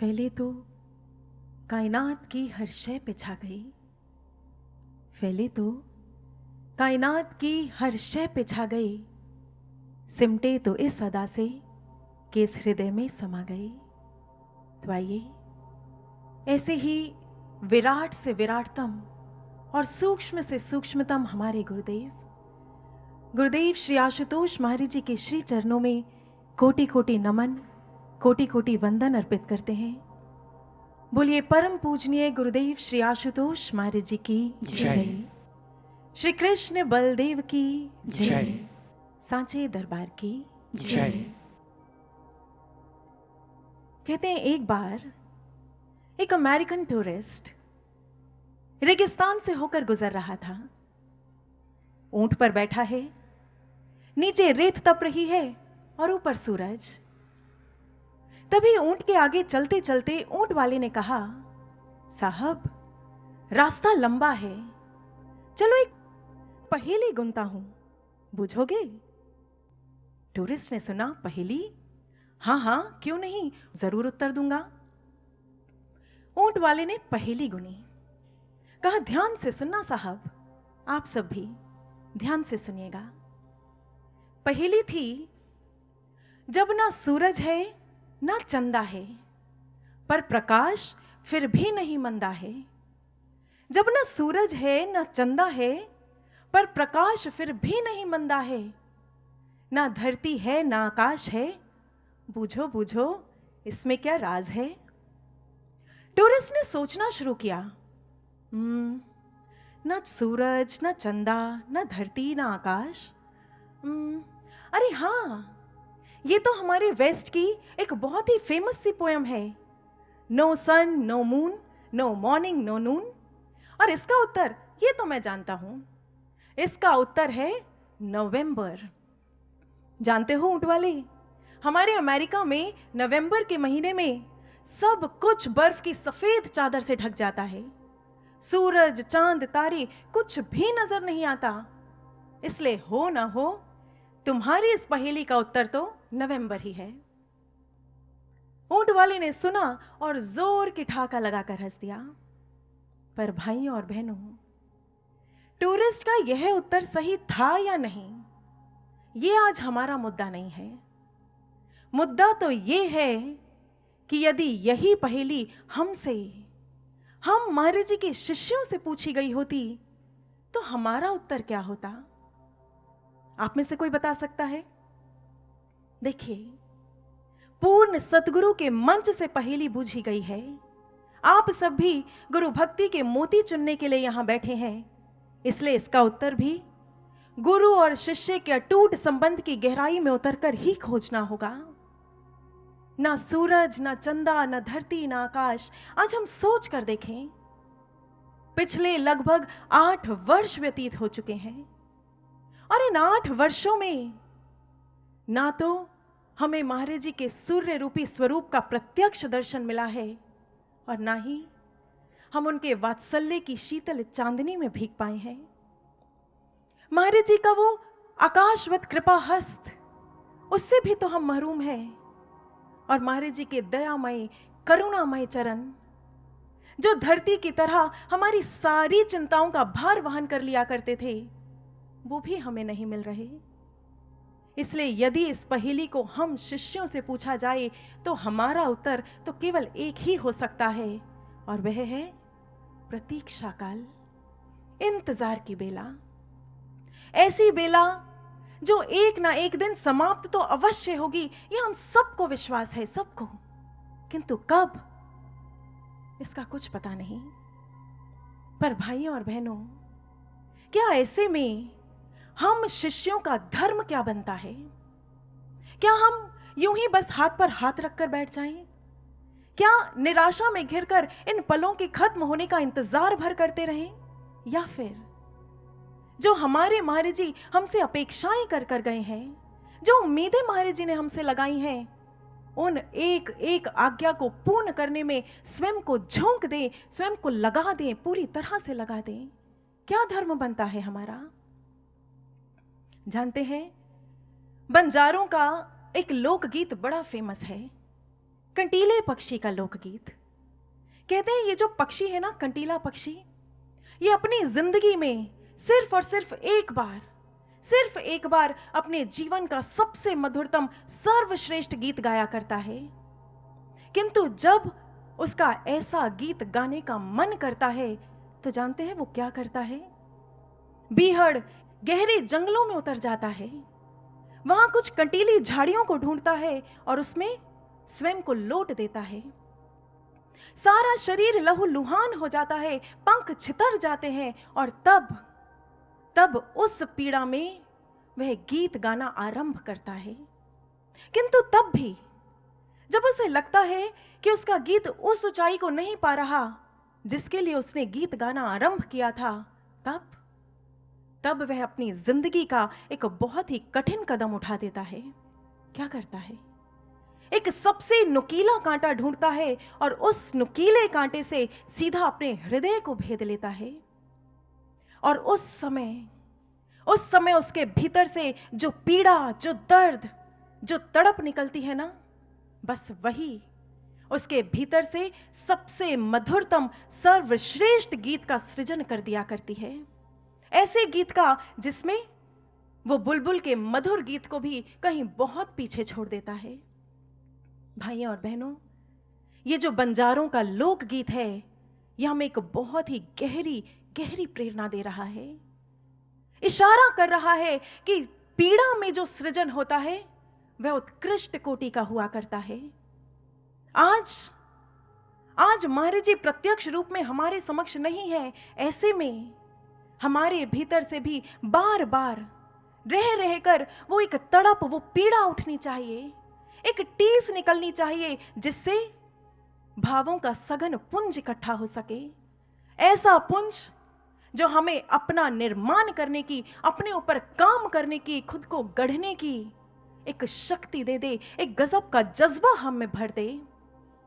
फैले तो कायनात की हर शय पे छा गई। फैले तो कायनात की हर शय पे छा गई। सिमटे तो इस अदा से कि इस हृदय में समा गई। तो आइए ऐसे ही विराट से विराटतम और सूक्ष्म से सूक्ष्मतम हमारे गुरुदेव श्री आशुतोष महाराज जी के श्री चरणों में कोटि कोटि नमन, कोटि कोटि वंदन अर्पित करते हैं। बोलिए परम पूजनीय गुरुदेव श्री आशुतोष महाराज जी की जय। श्री कृष्ण बलदेव की जय। सांचे दरबार की जय। कहते हैं एक बार एक अमेरिकन टूरिस्ट रेगिस्तान से होकर गुजर रहा था। ऊंट पर बैठा है, नीचे रेत तप रही है और ऊपर सूरज। तभी ऊंट के आगे चलते चलते ऊंट वाले ने कहा, साहब रास्ता लंबा है, चलो एक पहेली गुनता हूं, बुझोगे? टूरिस्ट ने सुना, पहेली? हाँ हाँ क्यों नहीं, जरूर उत्तर दूंगा। ऊंट वाले ने पहेली गुनी। कहा, ध्यान से सुनना साहब, आप सब भी ध्यान से सुनिएगा। पहेली थी, जब ना सूरज है ना चंदा है, पर प्रकाश फिर भी नहीं मंदा है। जब ना सूरज है ना चंदा है, पर प्रकाश फिर भी नहीं मंदा है। ना धरती है ना आकाश है, बूझो बूझो इसमें क्या राज है। टूरिस्ट ने सोचना शुरू किया, ना सूरज ना चंदा ना धरती ना आकाश। अरे हाँ, ये तो हमारे वेस्ट की एक बहुत ही फेमस सी पोयम है, no sun no moon no morning no noon. और इसका उत्तर ये तो मैं जानता हूं, इसका उत्तर है नवंबर। जानते हो ऊंट वाले, हमारे अमेरिका में नवंबर के महीने में सब कुछ बर्फ की सफेद चादर से ढक जाता है। सूरज चांद तारे कुछ भी नजर नहीं आता। इसलिए हो ना हो, तुम्हारी इस पहेली का उत्तर तो नवंबर ही है। ऊंट वाले ने सुना और जोर की ठहाका लगाकर हंस दिया। पर भाइयों और बहनों, टूरिस्ट का यह उत्तर सही था या नहीं, ये आज हमारा मुद्दा नहीं है। मुद्दा तो ये है कि यदि यही पहेली हमसे, हम महाराज जी के शिष्यों से पूछी गई होती तो हमारा उत्तर क्या होता? आप में से कोई बता सकता है? देखिए, पूर्ण सतगुरु के मंच से पहेली बूझी गई है। आप सब भी गुरु भक्ति के मोती चुनने के लिए यहां बैठे हैं, इसलिए इसका उत्तर भी गुरु और शिष्य के अटूट संबंध की गहराई में उतरकर ही खोजना होगा। ना सूरज ना चंदा ना धरती ना आकाश। आज हम सोच कर देखें, पिछले लगभग 8 वर्ष व्यतीत हो चुके हैं और इन 8 वर्षों में ना तो हमें महाराज जी के सूर्य रूपी स्वरूप का प्रत्यक्ष दर्शन मिला है और ना ही हम उनके वात्सल्य की शीतल चांदनी में भीग पाए हैं। महाराज जी का वो आकाशवत कृपा हस्त, उससे भी तो हम महरूम हैं। और महाराज जी के दयामय करुणामय चरण, जो धरती की तरह हमारी सारी चिंताओं का भार वहन कर लिया करते थे, वो भी हमें नहीं मिल रहे। इसलिए यदि इस पहेली को हम शिष्यों से पूछा जाए तो हमारा उत्तर तो केवल एक ही हो सकता है, और वह है प्रतीक्षा काल, इंतजार की बेला। ऐसी बेला जो एक ना एक दिन समाप्त तो अवश्य होगी, ये हम सबको विश्वास है, सबको। किंतु कब, इसका कुछ पता नहीं। पर भाइयों और बहनों, क्या ऐसे में हम शिष्यों का धर्म क्या बनता है? क्या हम यूं ही बस हाथ पर हाथ रखकर बैठ जाएं? क्या निराशा में घिरकर इन पलों के खत्म होने का इंतजार भर करते रहें? या फिर जो हमारे महाराज जी हमसे अपेक्षाएं कर कर गए हैं, जो उम्मीदें महाराज जी ने हमसे लगाई हैं, उन एक एक आज्ञा को पूर्ण करने में स्वयं को झोंक दें, स्वयं को लगा दें, पूरी तरह से लगा दें। क्या धर्म बनता है हमारा? जानते हैं, बंजारों का एक लोकगीत बड़ा फेमस है। कंटीले पक्षी का लोकगीत। कहते हैं ये जो पक्षी है ना, कंटीला पक्षी, ये अपनी जिंदगी में सिर्फ और सिर्फ एक बार अपने जीवन का सबसे मधुरतम सर्वश्रेष्ठ गीत गाया करता है। किंतु जब उसका ऐसा गीत गाने का मन करता है तो जानते हैं वो क्या करता है? बीहड़ गहरे जंगलों में उतर जाता है, वहां कुछ कंटीली झाड़ियों को ढूंढता है और उसमें स्वयं को लोट देता है। सारा शरीर लहूलुहान हो जाता है, पंख छितर जाते हैं और तब उस पीड़ा में वह गीत गाना आरंभ करता है। किंतु तब भी जब उसे लगता है कि उसका गीत उस ऊंचाई को नहीं पा रहा जिसके लिए उसने गीत गाना आरंभ किया था, तब वह अपनी जिंदगी का एक बहुत ही कठिन कदम उठा देता है। क्या करता है? एक सबसे नुकीला कांटा ढूंढता है और उस नुकीले कांटे से सीधा अपने हृदय को भेद लेता है। और उस समय उसके भीतर से जो पीड़ा, जो दर्द, जो तड़प निकलती है ना, बस वही उसके भीतर से सबसे मधुरतम सर्वश्रेष्ठ गीत का सृजन कर दिया करती है। ऐसे गीत का जिसमें वो बुलबुल के मधुर गीत को भी कहीं बहुत पीछे छोड़ देता है। भाइयों और बहनों, ये जो बंजारों का लोक गीत है, यह हमें एक बहुत ही गहरी प्रेरणा दे रहा है। इशारा कर रहा है कि पीड़ा में जो सृजन होता है वह उत्कृष्ट कोटि का हुआ करता है। आज महाराज जी प्रत्यक्ष रूप में हमारे समक्ष नहीं है, ऐसे में हमारे भीतर से भी बार बार रह कर वो एक तड़प, वो पीड़ा उठनी चाहिए, एक टीस निकलनी चाहिए जिससे भावों का सघन पुंज इकट्ठा हो सके। ऐसा पुंज जो हमें अपना निर्माण करने की, अपने ऊपर काम करने की, खुद को गढ़ने की एक शक्ति दे दे, एक गजब का जज्बा हम में भर दे।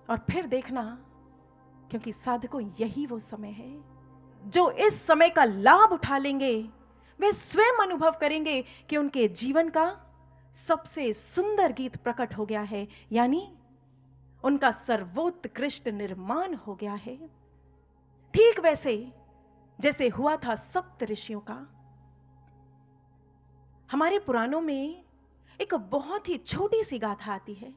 और फिर देखना, क्योंकि साधकों यही वो समय है जो इस समय का लाभ उठा लेंगे, वे स्वयं अनुभव करेंगे कि उनके जीवन का सबसे सुंदर गीत प्रकट हो गया है, यानी उनका सर्वोत्कृष्ट निर्माण हो गया है। ठीक वैसे जैसे हुआ था सप्त ऋषियों का। हमारे पुराणों में एक बहुत ही छोटी सी गाथा आती है,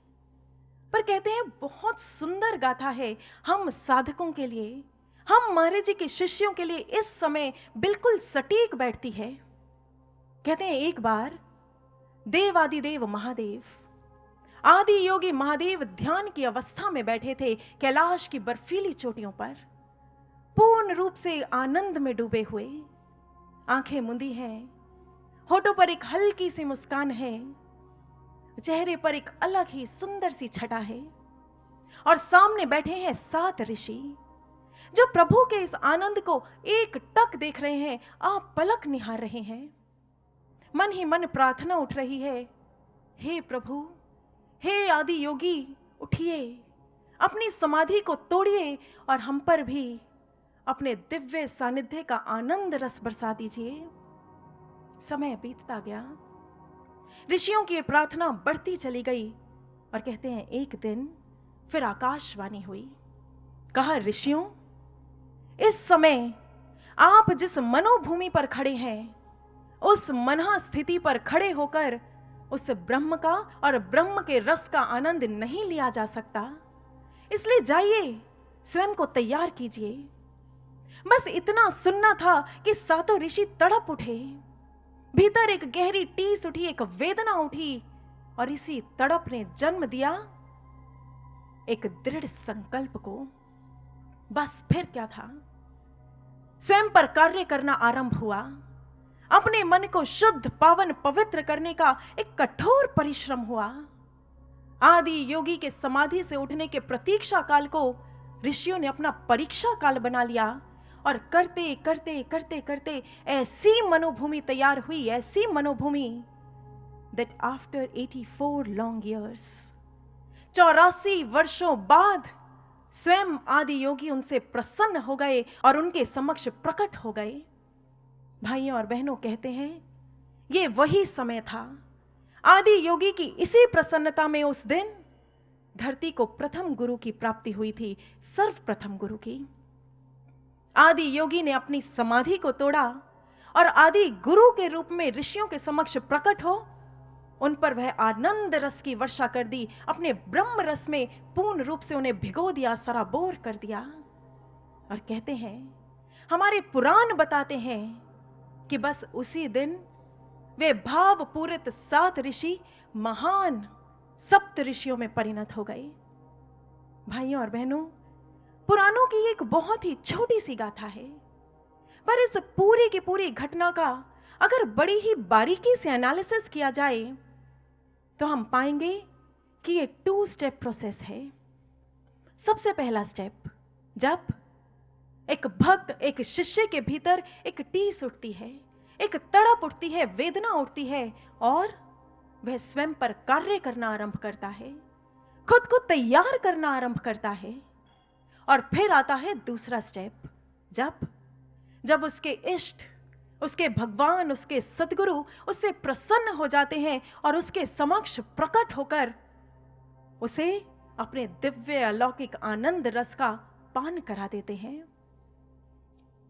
पर कहते हैं बहुत सुंदर गाथा है हम साधकों के लिए, हम महाराज जी के शिष्यों के लिए इस समय बिल्कुल सटीक बैठती है। कहते हैं एक बार देवादिदेव महादेव, आदि योगी महादेव ध्यान की अवस्था में बैठे थे कैलाश की बर्फीली चोटियों पर, पूर्ण रूप से आनंद में डूबे हुए, आंखें मुंदी हैं, होठों पर एक हल्की सी मुस्कान है, चेहरे पर एक अलग ही सुंदर सी छटा है, और सामने बैठे हैं 7 ऋषि जो प्रभु के इस आनंद को एक टक देख रहे हैं, आप पलक निहार रहे हैं। मन ही मन प्रार्थना उठ रही है, हे प्रभु, हे आदि योगी, उठिए, अपनी समाधि को तोड़िए और हम पर भी अपने दिव्य सानिध्य का आनंद रस बरसा दीजिए। समय बीतता गया, ऋषियों की प्रार्थना बढ़ती चली गई और कहते हैं एक दिन फिर आकाशवाणी हुई। कहा, ऋषियों, इस समय आप जिस मनोभूमि पर खड़े हैं, उस मनहा स्थिति पर खड़े होकर उस ब्रह्म का और ब्रह्म के रस का आनंद नहीं लिया जा सकता, इसलिए जाइए, स्वयं को तैयार कीजिए। बस इतना सुनना था कि 7 ऋषि तड़प उठे, भीतर एक गहरी टीस उठी, एक वेदना उठी, और इसी तड़प ने जन्म दिया एक दृढ़ संकल्प को। बस फिर क्या था, स्वयं पर कार्य करना आरंभ हुआ। अपने मन को शुद्ध, पावन, पवित्र करने का एक कठोर परिश्रम हुआ। आदि योगी के समाधि से उठने के प्रतीक्षा काल को ऋषियों ने अपना परीक्षा काल बना लिया, और करते करते करते करते ऐसी मनोभूमि तैयार हुई, ऐसी मनोभूमि that after 84 long years, 84 वर्षों बाद स्वयं आदि योगी उनसे प्रसन्न हो गए और उनके समक्ष प्रकट हो गए। भाइयों और बहनों, कहते हैं ये वही समय था। आदि योगी की इसी प्रसन्नता में उस दिन धरती को प्रथम गुरु की प्राप्ति हुई थी, सर्वप्रथम गुरु की। आदि योगी ने अपनी समाधि को तोड़ा और आदि गुरु के रूप में ऋषियों के समक्ष प्रकट हो उन पर वह आनंद रस की वर्षा कर दी, अपने ब्रह्म रस में पूर्ण रूप से उन्हें भिगो दिया, सराबोर कर दिया। और कहते हैं, हमारे पुराण बताते हैं कि बस उसी दिन वे भाव पूरित 7 ऋषि महान सप्त ऋषियों में परिणत हो गए। भाइयों और बहनों, पुराणों की एक बहुत ही छोटी सी गाथा है, पर इस पूरी की पूरी घटना का अगर बड़ी ही बारीकी से एनालिसिस किया जाए तो हम पाएंगे कि ये 2 स्टेप प्रोसेस है। सबसे पहला स्टेप, जब एक भक्त, एक शिष्य के भीतर एक टीस उठती है, एक तड़प उठती है, वेदना उठती है और वह स्वयं पर कार्य करना आरंभ करता है, खुद को तैयार करना आरंभ करता है। और फिर आता है दूसरा स्टेप, जब उसके इष्ट, उसके भगवान, उसके सद्गुरु उससे प्रसन्न हो जाते हैं और उसके समक्ष प्रकट होकर उसे अपने दिव्य अलौकिक आनंद रस का पान करा देते हैं।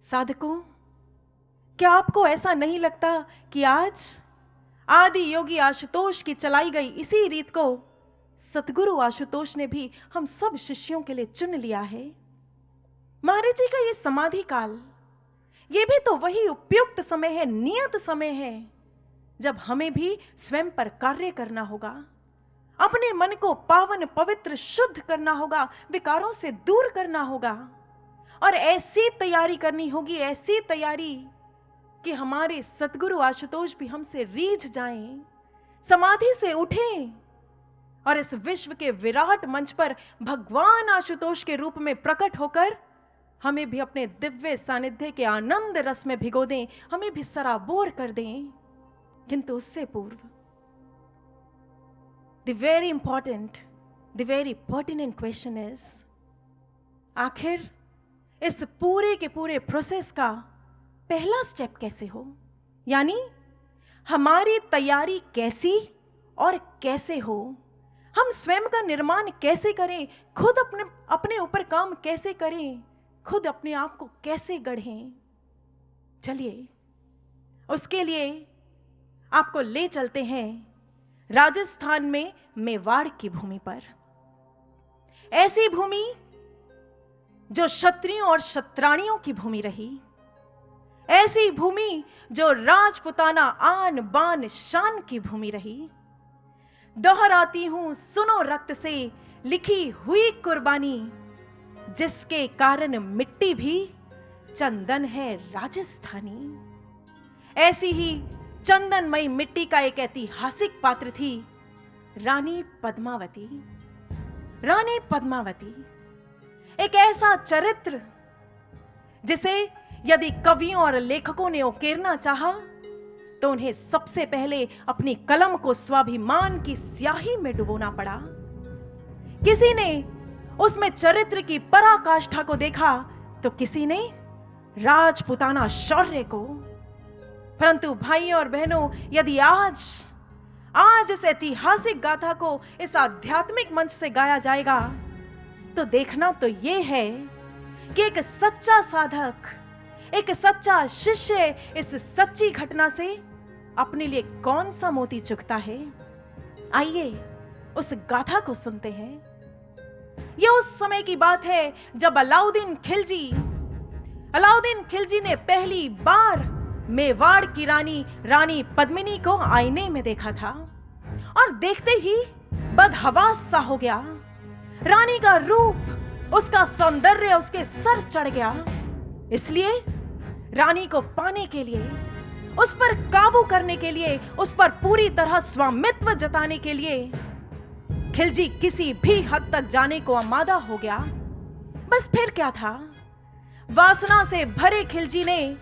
साधकों, क्या आपको ऐसा नहीं लगता कि आज आदि योगी आशुतोष की चलाई गई इसी रीत को सतगुरु आशुतोष ने भी हम सब शिष्यों के लिए चुन लिया है? महाराज जी का ये समाधि काल, ये भी तो वही उपयुक्त समय है, नियत समय है, जब हमें भी स्वयं पर कार्य करना होगा, अपने मन को पावन पवित्र शुद्ध करना होगा, विकारों से दूर करना होगा और ऐसी तैयारी करनी होगी, ऐसी तैयारी कि हमारे सतगुरु आशुतोष भी हमसे रीझ जाएं, समाधि से उठें और इस विश्व के विराट मंच पर भगवान आशुतोष के रूप में प्रकट होकर हमें भी अपने दिव्य सानिध्य के आनंद रस में भिगो दें, हमें भी सराबोर कर दें। किंतु उससे पूर्व the very important, the very pertinent question is, आखिर इस पूरे के पूरे प्रोसेस का पहला स्टेप कैसे हो? यानी हमारी तैयारी कैसी और कैसे हो, हम स्वयं का निर्माण कैसे करें, खुद अपने ऊपर काम कैसे करें, खुद अपने आप को कैसे गढ़ें। चलिए उसके लिए आपको ले चलते हैं राजस्थान में मेवाड़ की भूमि पर। ऐसी भूमि जो क्षत्रियों और क्षत्राणियों की भूमि रही, ऐसी भूमि जो राजपुताना आन बान शान की भूमि रही। दोहराती हूं, सुनो रक्त से लिखी हुई कुर्बानी, जिसके कारण मिट्टी भी चंदन है राजस्थानी। ऐसी ही चंदनमयी मिट्टी का एक ऐतिहासिक पात्र थी रानी पद्मावती। रानी पद्मावती एक ऐसा चरित्र जिसे यदि कवियों और लेखकों ने उकेरना चाहा तो उन्हें सबसे पहले अपनी कलम को स्वाभिमान की स्याही में डुबोना पड़ा। किसी ने उसमें चरित्र की पराकाष्ठा को देखा तो किसी ने राजपुताना शौर्य को। परंतु भाइयों और बहनों, यदि आज इस ऐतिहासिक गाथा को इस आध्यात्मिक मंच से गाया जाएगा तो देखना तो यह है कि एक सच्चा साधक, एक सच्चा शिष्य इस सच्ची घटना से अपने लिए कौन सा मोती चुकता है। आइए उस गाथा को सुनते हैं। यह उस समय की बात है जब अलाउद्दीन खिलजी ने पहली बार मेवाड़ की रानी पद्मिनी को आईने में देखा था और देखते ही बदहवास सा हो गया। रानी का रूप, उसका सौंदर्य उसके सर चढ़ गया। इसलिए रानी को पाने के लिए, उस पर काबू करने के लिए, उस पर पूरी तरह स्वामित्व जताने के लिए खिलजी किसी भी हद तक जाने को आमादा हो गया। बस फिर क्या था, वासना से भरे खिलजी ने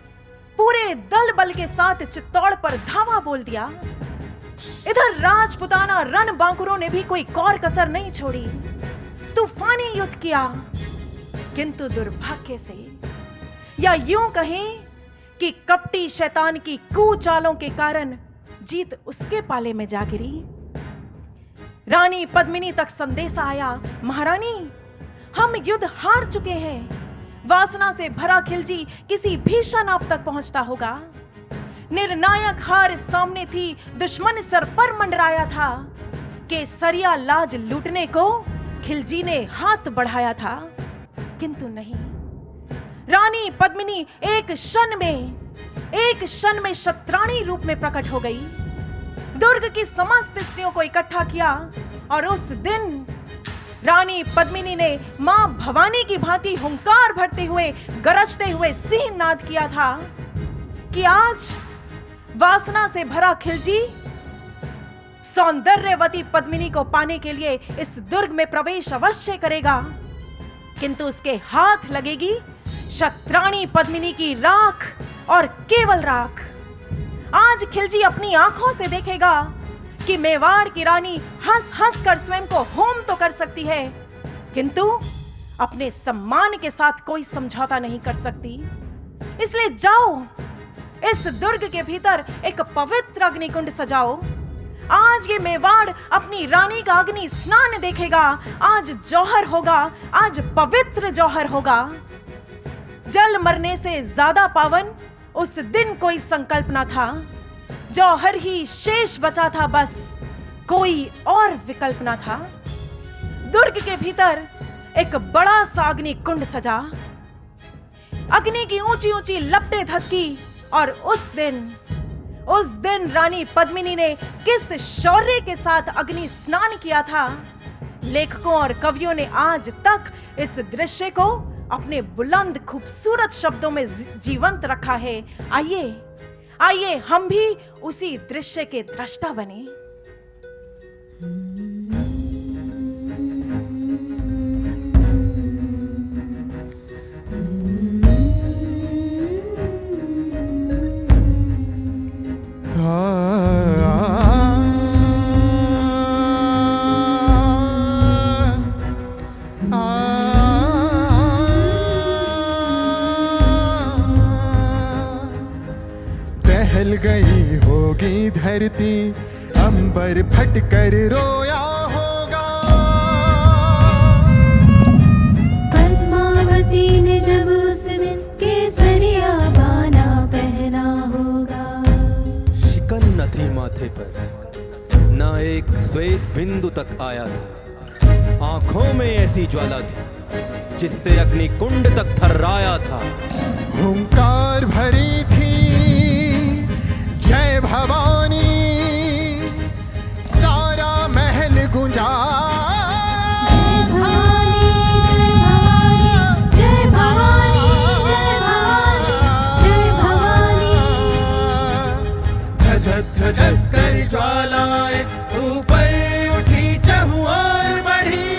पूरे दल बल के साथ चित्तौड़ पर धावा बोल दिया। इधर राजपुताना रणबांकुरों ने भी कोई कौर कसर नहीं छोड़ी, तूफानी युद्ध किया। किंतु दुर्भाग्य से, या यूं कहें कि कपटी शैतान की कुचालों के कारण जीत उसके पाले में जा गिरी। रानी पद्मिनी तक संदेशा आया, महारानी, हम युद्ध हार चुके हैं। वासना से भरा खिलजी किसी भीषण आप तक पहुंचता होगा। निर्णायक हार सामने थी, दुश्मन सर पर मंडराया था। केसरिया लाज लूटने को खिलजी ने हाथ बढ़ाया था, किंतु नहीं। रानी पद्मिनी एक क्षण में शत्राणी रूप में प्रकट हो गई। दुर्ग की समस्त स्त्रियों को इकट्ठा किया और उस दिन रानी पद्मिनी ने मां भवानी की भांति हुंकार भरते हुए, गरजते हुए सिंह नाद किया था कि आज वासना से भरा खिलजी सौंदर्यवती पद्मिनी को पाने के लिए इस दुर्ग में प्रवेश अवश्य करेगा, किंतु उसके हाथ लगेगी शत्राणी पद्मिनी की राख और केवल राख। आज खिलजी अपनी आंखों से देखेगा कि मेवाड़ की रानी हंस हंस कर स्वयं को होम तो कर सकती है, किंतु अपने सम्मान के साथ कोई समझौता नहीं कर सकती। इसलिए जाओ, इस दुर्ग के भीतर एक पवित्र अग्निकुंड सजाओ। आज ये मेवाड़ अपनी रानी का अग्नि स्नान देखेगा। आज जौहर होगा, आज पवित्र जौहर होगा। जल मरने से ज्यादा पावन उस दिन कोई संकल्प न था। जौहर ही शेष बचा था, बस कोई और विकल्प न था। दुर्ग के भीतर एक बड़ा सा अग्नि कुंड सजा। अग्नि की ऊंची ऊंची लपटें धधकी और उस दिन रानी पद्मिनी ने किस शौर्य के साथ अग्नि स्नान किया था, लेखकों और कवियों ने आज तक इस दृश्य को अपने बुलंद खूबसूरत शब्दों में जीवंत रखा है। आइए हम भी उसी दृश्य के दृष्टा बने। टहल गई होगी धरती, अंबर फटकर रोया होगा। पद्मावती ने जब उस दिन केसरिया बाना पहना होगा। शिकन न थी माथे पर, न एक श्वेत बिंदु तक आया था। आंखों में ऐसी ज्वाला थी जिससे अग्नि कुंड तक थर्राया था। हुंकार भरी थी जय भवानी, सारा महल गुंजा। जय भवानी, जय भवानी, जय भवानी, जय भवानी। धधक धधक कर ज्वालाएं ऊपर उठी, चहुआर बढ़ी।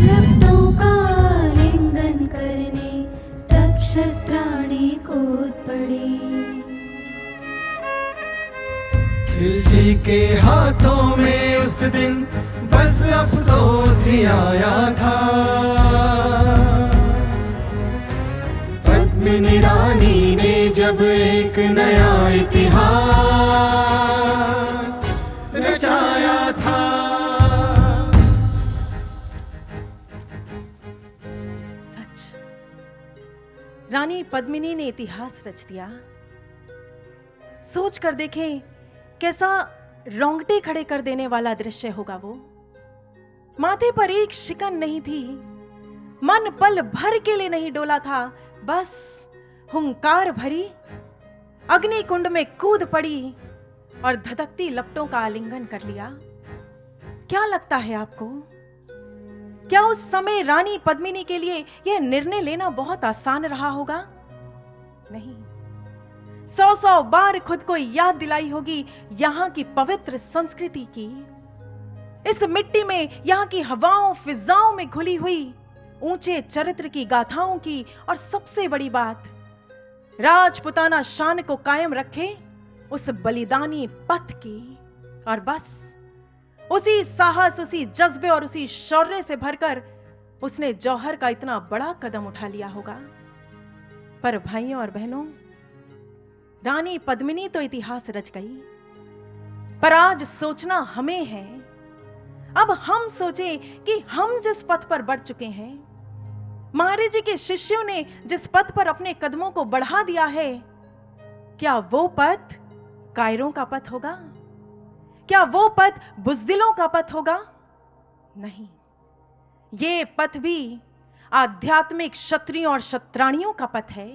लपटों का लिंगन करने तब शत्राणी कूद पड़ी। खिलजी के हाथों में उस दिन बस अफसोस ही आया था। पद्मिनी रानी ने जब एक नया इतिहास रचाया था। सच, रानी पद्मिनी ने इतिहास रच दिया। सोच कर देखें कैसा रोंगटे खड़े कर देने वाला दृश्य होगा वो। माथे पर एक शिकन नहीं थी, मन पल भर के लिए नहीं डोला था, बस हुंकार भरी अग्नि कुंड में कूद पड़ी और धधकती लपटों का आलिंगन कर लिया। क्या लगता है आपको, क्या उस समय रानी पद्मिनी के लिए यह निर्णय लेना बहुत आसान रहा होगा? नहीं। 100 बार खुद को याद दिलाई होगी यहां की पवित्र संस्कृति की। इस मिट्टी में यहां की हवाओं फिजाओं में घुली हुई ऊंचे चरित्र की गाथाओं की, और सबसे बड़ी बात, राजपुताना शान को कायम रखे उस बलिदानी पथ की। और बस उसी साहस, उसी जज्बे और उसी शौर्य से भरकर उसने जौहर का इतना बड़ा कदम उठा लिया होगा। पर भाइयों और बहनों, रानी पद्मिनी तो इतिहास रच गई, पर आज सोचना हमें है। अब हम सोचें कि हम जिस पथ पर बढ़ चुके हैं, महाराज जी के शिष्यों ने जिस पथ पर अपने कदमों को बढ़ा दिया है, क्या वो पथ कायरों का पथ होगा? क्या वो पथ बुज़दिलों का पथ होगा? नहीं, ये पथ भी आध्यात्मिक क्षत्रियों और क्षत्राणियों का पथ है।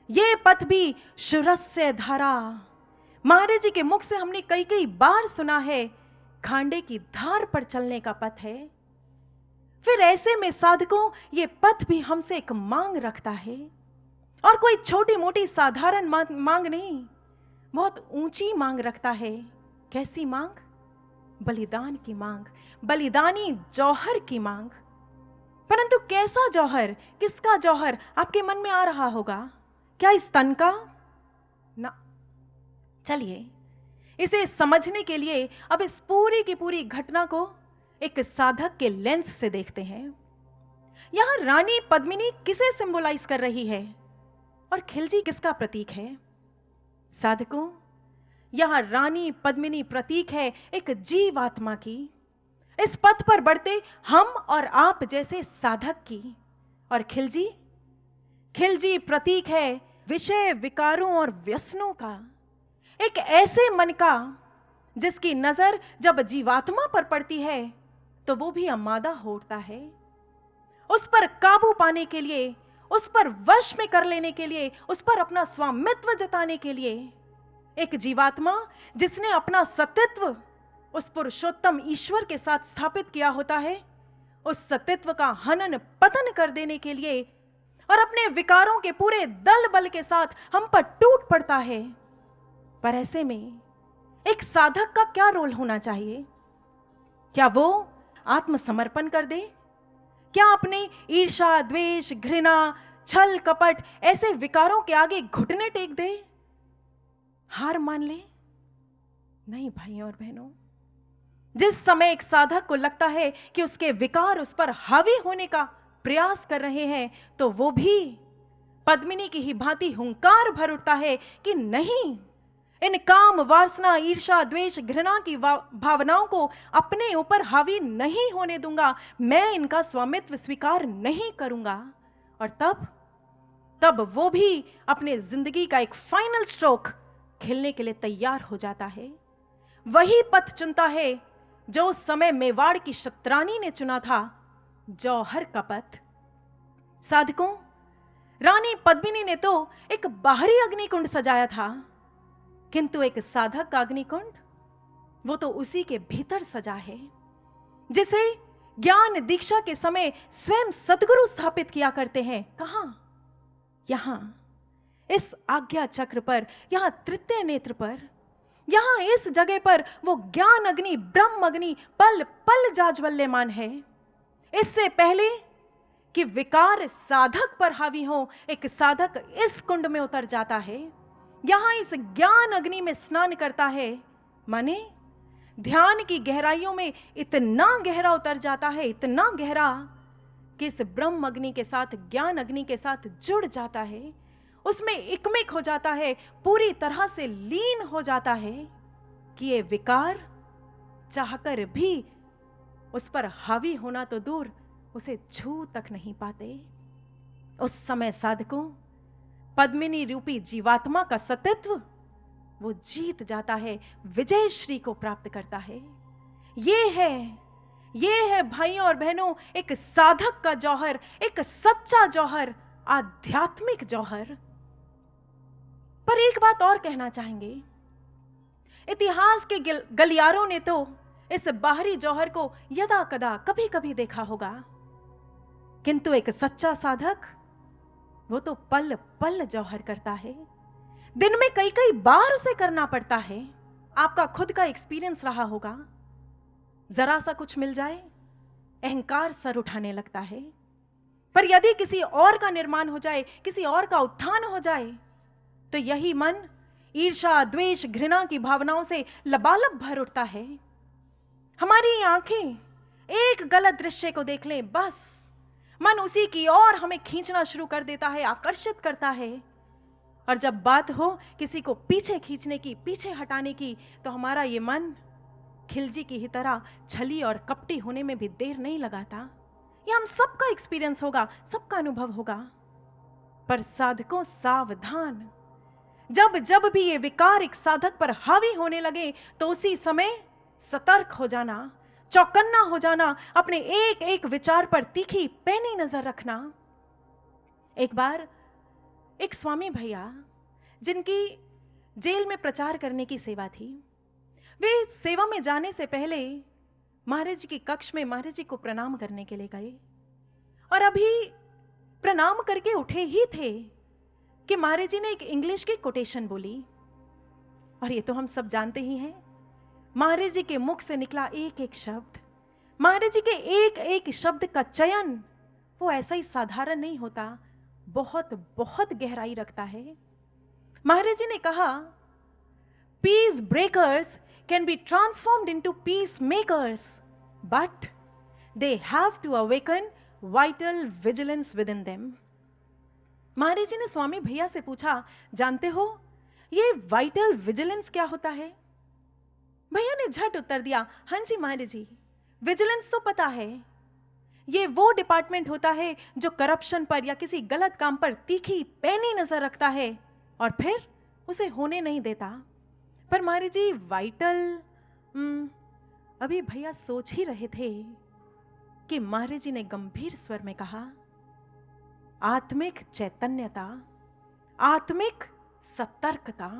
ये पथ भी शुरस्य धारा, महाराज जी के मुख से हमने कई कई बार सुना है, खांडे की धार पर चलने का पथ है। फिर ऐसे में साधकों, ये पथ भी हमसे एक मांग रखता है, और कोई छोटी मोटी साधारण मांग नहीं, बहुत ऊंची मांग रखता है। कैसी मांग? बलिदान की मांग, बलिदानी जौहर की मांग। परंतु कैसा जौहर, किसका जौहर आपके मन में आ रहा होगा? क्या इस तन का? ना। चलिए, इसे समझने के लिए अब इस पूरी की पूरी घटना को एक साधक के लेंस से देखते हैं। यहां रानी पद्मिनी किसे सिंबलाइज कर रही है और खिलजी किसका प्रतीक है? साधकों, यहां रानी पद्मिनी प्रतीक है एक जीवात्मा की, इस पथ पर बढ़ते हम और आप जैसे साधक की। और खिलजी प्रतीक है विषय विकारों और व्यसनों का, एक ऐसे मन का जिसकी नजर जब जीवात्मा पर पड़ती है तो वो भी अमादा होता है। उस पर काबू पाने के लिए, उस पर वश में कर लेने के लिए, उस पर अपना स्वामित्व जताने के लिए, एक जीवात्मा जिसने अपना सत्तित्व उस पुरुषोत्तम ईश्वर के साथ स्थापित किया होता है, उस सत्तित्व का हनन पतन कर देने के लिए और अपने विकारों के पूरे दल बल के साथ हम पर टूट पड़ता है। पर ऐसे में एक साधक का क्या रोल होना चाहिए? क्या वो आत्मसमर्पण कर दे? क्या अपने ईर्ष्या, द्वेष, घृणा, छल, कपट ऐसे विकारों के आगे घुटने टेक दे, हार मान ले? नहीं भाइयों और बहनों, जिस समय एक साधक को लगता है कि उसके विकार उस पर हावी होने का प्रयास कर रहे हैं, तो वो भी पद्मिनी की ही भांति हुंकार भर उठता है कि नहीं, इन काम, वासना, ईर्ष्या, द्वेष, घृणा की भावनाओं को अपने ऊपर हावी नहीं होने दूंगा, मैं इनका स्वामित्व स्वीकार नहीं करूंगा। और तब वो भी अपने जिंदगी का एक फाइनल स्ट्रोक खेलने के लिए तैयार हो जाता है। वही पथ चुनता है जो उस समय मेवाड़ की क्षत्रानी ने चुना था, जौहर का पथ। साधकों, रानी पद्मिनी ने तो एक बाहरी अग्निकुंड सजाया था, किंतु एक साधक का अग्निकुंड, वो तो उसी के भीतर सजा है, जिसे ज्ञान दीक्षा के समय स्वयं सद्गुरु स्थापित किया करते हैं। कहां? यहां इस आज्ञा चक्र पर, यहां तृतीय नेत्र पर, यहां इस जगह पर वो ज्ञान अग्नि, ब्रह्म अग्नि पल पल जाज्वल्यमान है। इससे पहले कि विकार साधक पर हावी हो, एक साधक इस कुंड में उतर जाता है, यहां इस ज्ञान अग्नि में स्नान करता है, माने ध्यान की गहराइयों में इतना गहरा उतर जाता है, इतना गहरा कि इस ब्रह्म अग्नि के साथ, ज्ञान अग्नि के साथ जुड़ जाता है, उसमें इकमिक हो जाता है, पूरी तरह से लीन हो जाता है कि ये विकार चाहकर भी उस पर हावी होना तो दूर, उसे छू तक नहीं पाते। उस समय साधकों, पद्मिनी रूपी जीवात्मा का सत्तित्व वो जीत जाता है, विजय श्री को प्राप्त करता है। ये है भाइयों और बहनों एक साधक का जौहर, एक सच्चा जौहर, आध्यात्मिक जौहर। पर एक बात और कहना चाहेंगे, इतिहास के गलियारों ने तो इस बाहरी जौहर को यदा कदा कभी कभी देखा होगा, किंतु एक सच्चा साधक वो तो पल पल जौहर करता है, दिन में कई कई बार उसे करना पड़ता है। आपका खुद का एक्सपीरियंस रहा होगा, जरा सा कुछ मिल जाए अहंकार सर उठाने लगता है, पर यदि किसी और का निर्माण हो जाए, किसी और का उत्थान हो जाए, तो यही मन ईर्ष्या, द्वेष, घृणा की भावनाओं से लबालब भर उठता है। हमारी आंखें एक गलत दृश्य को देख लें, बस मन उसी की ओर हमें खींचना शुरू कर देता है, आकर्षित करता है, और जब बात हो किसी को पीछे खींचने की, पीछे हटाने की, तो हमारा ये मन खिलजी की ही तरह छली और कपटी होने में भी देर नहीं लगाता। ये हम सबका एक्सपीरियंस होगा, सबका अनुभव होगा। पर साधकों सावधान, जब जब भी ये विकार एक साधक पर हावी होने लगे तो उसी समय सतर्क हो जाना, चौकन्ना हो जाना, अपने एक एक विचार पर तीखी पैनी नजर रखना। एक बार एक स्वामी भैया, जिनकी जेल में प्रचार करने की सेवा थी, वे सेवा में जाने से पहले महाराज जी के कक्ष में महाराज जी को प्रणाम करने के लिए गए और अभी प्रणाम करके उठे ही थे कि महाराज जी ने एक इंग्लिश की कोटेशन बोली। और ये तो हम सब जानते ही हैं, महाराज जी के मुख से निकला एक एक शब्द, महाराज जी के एक एक शब्द का चयन वो ऐसा ही साधारण नहीं होता, बहुत बहुत गहराई रखता है। महाराज जी ने कहा, peace breakers can be transformed into peace makers, but they have to awaken vital vigilance within them. Maharaj ji ने स्वामी भैया से पूछा, जानते हो ये वाइटल विजिलेंस क्या होता है? भैया ने झट उत्तर दिया, हाँ जी महाराज जी, विजिलेंस तो पता है, ये वो डिपार्टमेंट होता है जो करप्शन पर या किसी गलत काम पर तीखी पैनी नजर रखता है और फिर उसे होने नहीं देता। पर महाराज जी वाइटल, अभी भैया सोच ही रहे थे कि महाराज जी ने गंभीर स्वर में कहा, आत्मिक चैतन्यता, आत्मिक सतर्कता।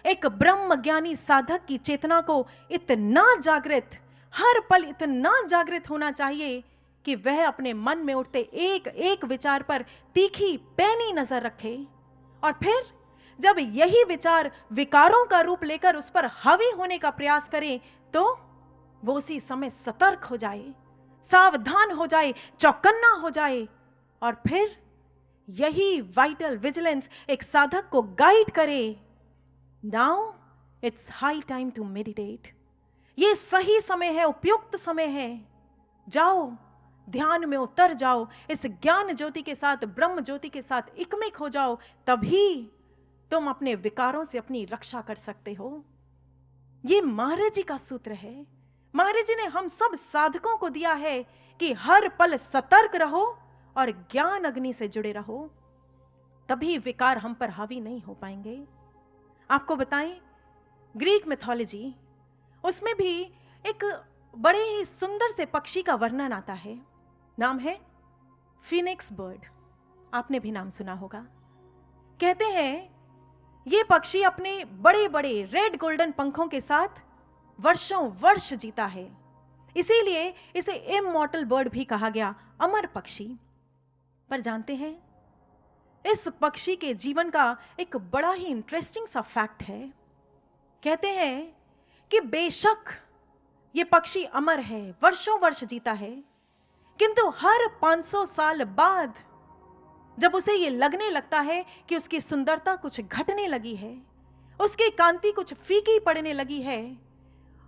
एक ब्रह्म ज्ञानी साधक की चेतना को इतना जागृत, हर पल इतना जागृत होना चाहिए कि वह अपने मन में उठते एक एक विचार पर तीखी पैनी नजर रखे और फिर जब यही विचार विकारों का रूप लेकर उस पर हावी होने का प्रयास करे तो वो उसी समय सतर्क हो जाए, सावधान हो जाए, चौकन्ना हो जाए और फिर यही वाइटल विजिलेंस एक साधक को गाइड करे। Now it's high time to meditate. ये सही समय है, उपयुक्त समय है। जाओ, ध्यान में उतर जाओ, इस ज्ञान ज्योति के साथ, ब्रह्म ज्योति के साथ इकमिक हो जाओ, तभी तुम अपने विकारों से अपनी रक्षा कर सकते हो। ये महाराज जी का सूत्र है। महाराज जी ने हम सब साधकों को दिया है कि हर पल सतर्क रहो और ज्ञान अग्नि से जुड़े रहो, तभी विकार हम पर हावी नहीं हो पाएंगे। आपको बताएं, ग्रीक मिथोलॉजी, उसमें भी एक बड़े ही सुंदर से पक्षी का वर्णन आता है। नाम है फिनिक्स बर्ड। आपने भी नाम सुना होगा। कहते हैं ये पक्षी अपने बड़े बड़े रेड गोल्डन पंखों के साथ वर्षों वर्ष जीता है, इसीलिए इसे इमॉर्टल बर्ड भी कहा गया, अमर पक्षी। पर जानते हैं, इस पक्षी के जीवन का एक बड़ा ही इंटरेस्टिंग सा फैक्ट है। कहते हैं कि बेशक ये पक्षी अमर है, वर्षों वर्ष जीता है, किंतु हर 500 साल बाद जब उसे ये लगने लगता है कि उसकी सुंदरता कुछ घटने लगी है, उसकी कांति कुछ फीकी पड़ने लगी है,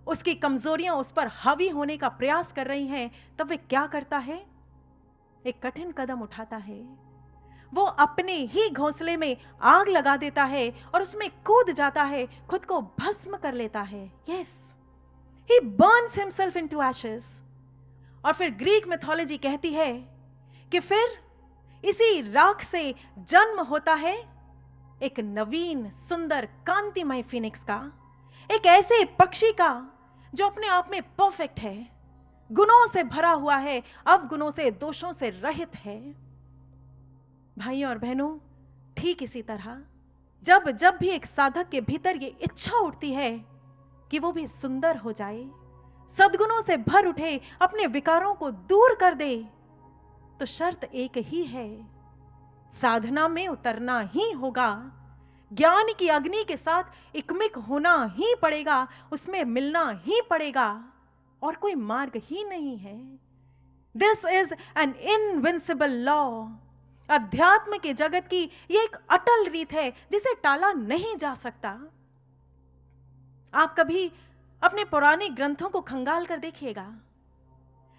उसकी कमजोरियां उस पर हावी होने का प्रयास कर रही हैं, तब वह क्या करता है? एक कठिन कदम उठाता है। वो अपने ही घोंसले में आग लगा देता है और उसमें कूद जाता है, खुद को भस्म कर लेता है। यस, ही बर्न्स हिमसेल्फ इनटू एशेस। और फिर ग्रीक मिथोलॉजी कहती है कि फिर इसी राख से जन्म होता है एक नवीन सुंदर कांतिमय फिनिक्स का, एक ऐसे पक्षी का जो अपने आप में परफेक्ट है, गुणों से भरा हुआ है, अवगुणों से, दोषों से रहित है। भाइयों और बहनों, ठीक इसी तरह जब जब भी एक साधक के भीतर ये इच्छा उठती है कि वो भी सुंदर हो जाए, सद्गुणों से भर उठे, अपने विकारों को दूर कर दे, तो शर्त एक ही है, साधना में उतरना ही होगा, ज्ञान की अग्नि के साथ इकमिक होना ही पड़ेगा, उसमें मिलना ही पड़ेगा, और कोई मार्ग ही नहीं है। This is an invincible law. अध्यात्म के जगत की यह एक अटल रीत है जिसे टाला नहीं जा सकता। आप कभी अपने पुराने ग्रंथों को खंगाल कर देखिएगा,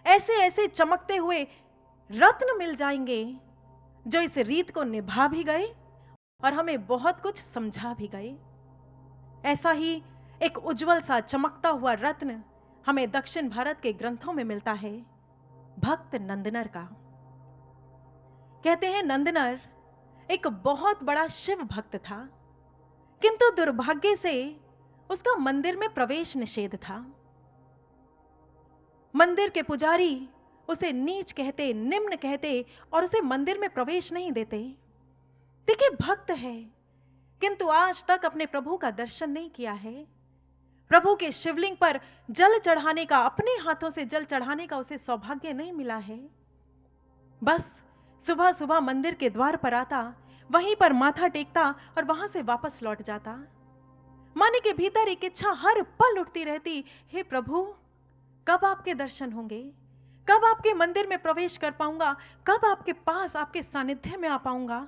ऐसे ऐसे चमकते हुए रत्न मिल जाएंगे जो इस रीत को निभा भी गए और हमें बहुत कुछ समझा भी गए। ऐसा ही एक उज्जवल सा चमकता हुआ रत्न हमें दक्षिण भारत के ग्रंथों में मिलता है, भक्त नंदनर का। कहते हैं नंदनर एक बहुत बड़ा शिव भक्त था, किंतु दुर्भाग्य से उसका मंदिर में प्रवेश निषेध था। मंदिर के पुजारी उसे नीच कहते, निम्न कहते और उसे मंदिर में प्रवेश नहीं देते। देखिए, भक्त है किंतु आज तक अपने प्रभु का दर्शन नहीं किया है। प्रभु के शिवलिंग पर जल चढ़ाने का, अपने हाथों से जल चढ़ाने का उसे सौभाग्य नहीं मिला है। बस सुबह सुबह मंदिर के द्वार पर आता, वहीं पर माथा टेकता और वहां से वापस लौट जाता। मन के भीतर एक इच्छा हर पल उठती रहती, हे प्रभु, कब आपके दर्शन होंगे, कब आपके मंदिर में प्रवेश कर पाऊंगा, कब आपके पास, आपके सानिध्य में आ पाऊंगा,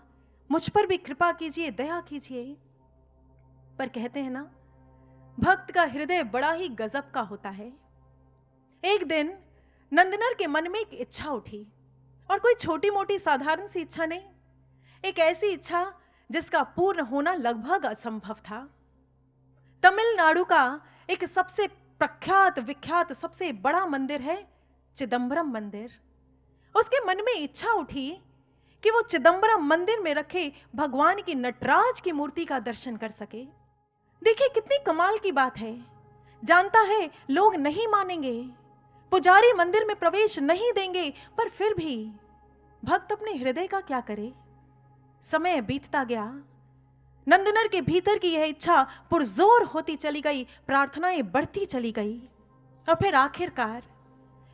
मुझ पर भी कृपा कीजिए, दया कीजिए। पर कहते हैं ना, भक्त का हृदय बड़ा ही गजब का होता है। एक दिन नंदनर के मन में एक इच्छा उठी, और कोई छोटी मोटी साधारण सी इच्छा नहीं, एक ऐसी इच्छा जिसका पूर्ण होना लगभग असंभव था। तमिलनाडु का एक सबसे प्रख्यात विख्यात सबसे बड़ा मंदिर है चिदंबरम मंदिर। उसके मन में इच्छा उठी कि वो चिदंबरम मंदिर में रखे भगवान की नटराज की मूर्ति का दर्शन कर सके। देखिए कितनी कमाल की बात है। जानता है लोग नहीं मानेंगे, पुजारी मंदिर में प्रवेश नहीं देंगे, पर फिर भी भक्त अपने हृदय का क्या करे। समय बीतता गया, नंदनर के भीतर की यह इच्छा पुरजोर होती चली गई, प्रार्थनाएं बढ़ती चली गई। और फिर आखिरकार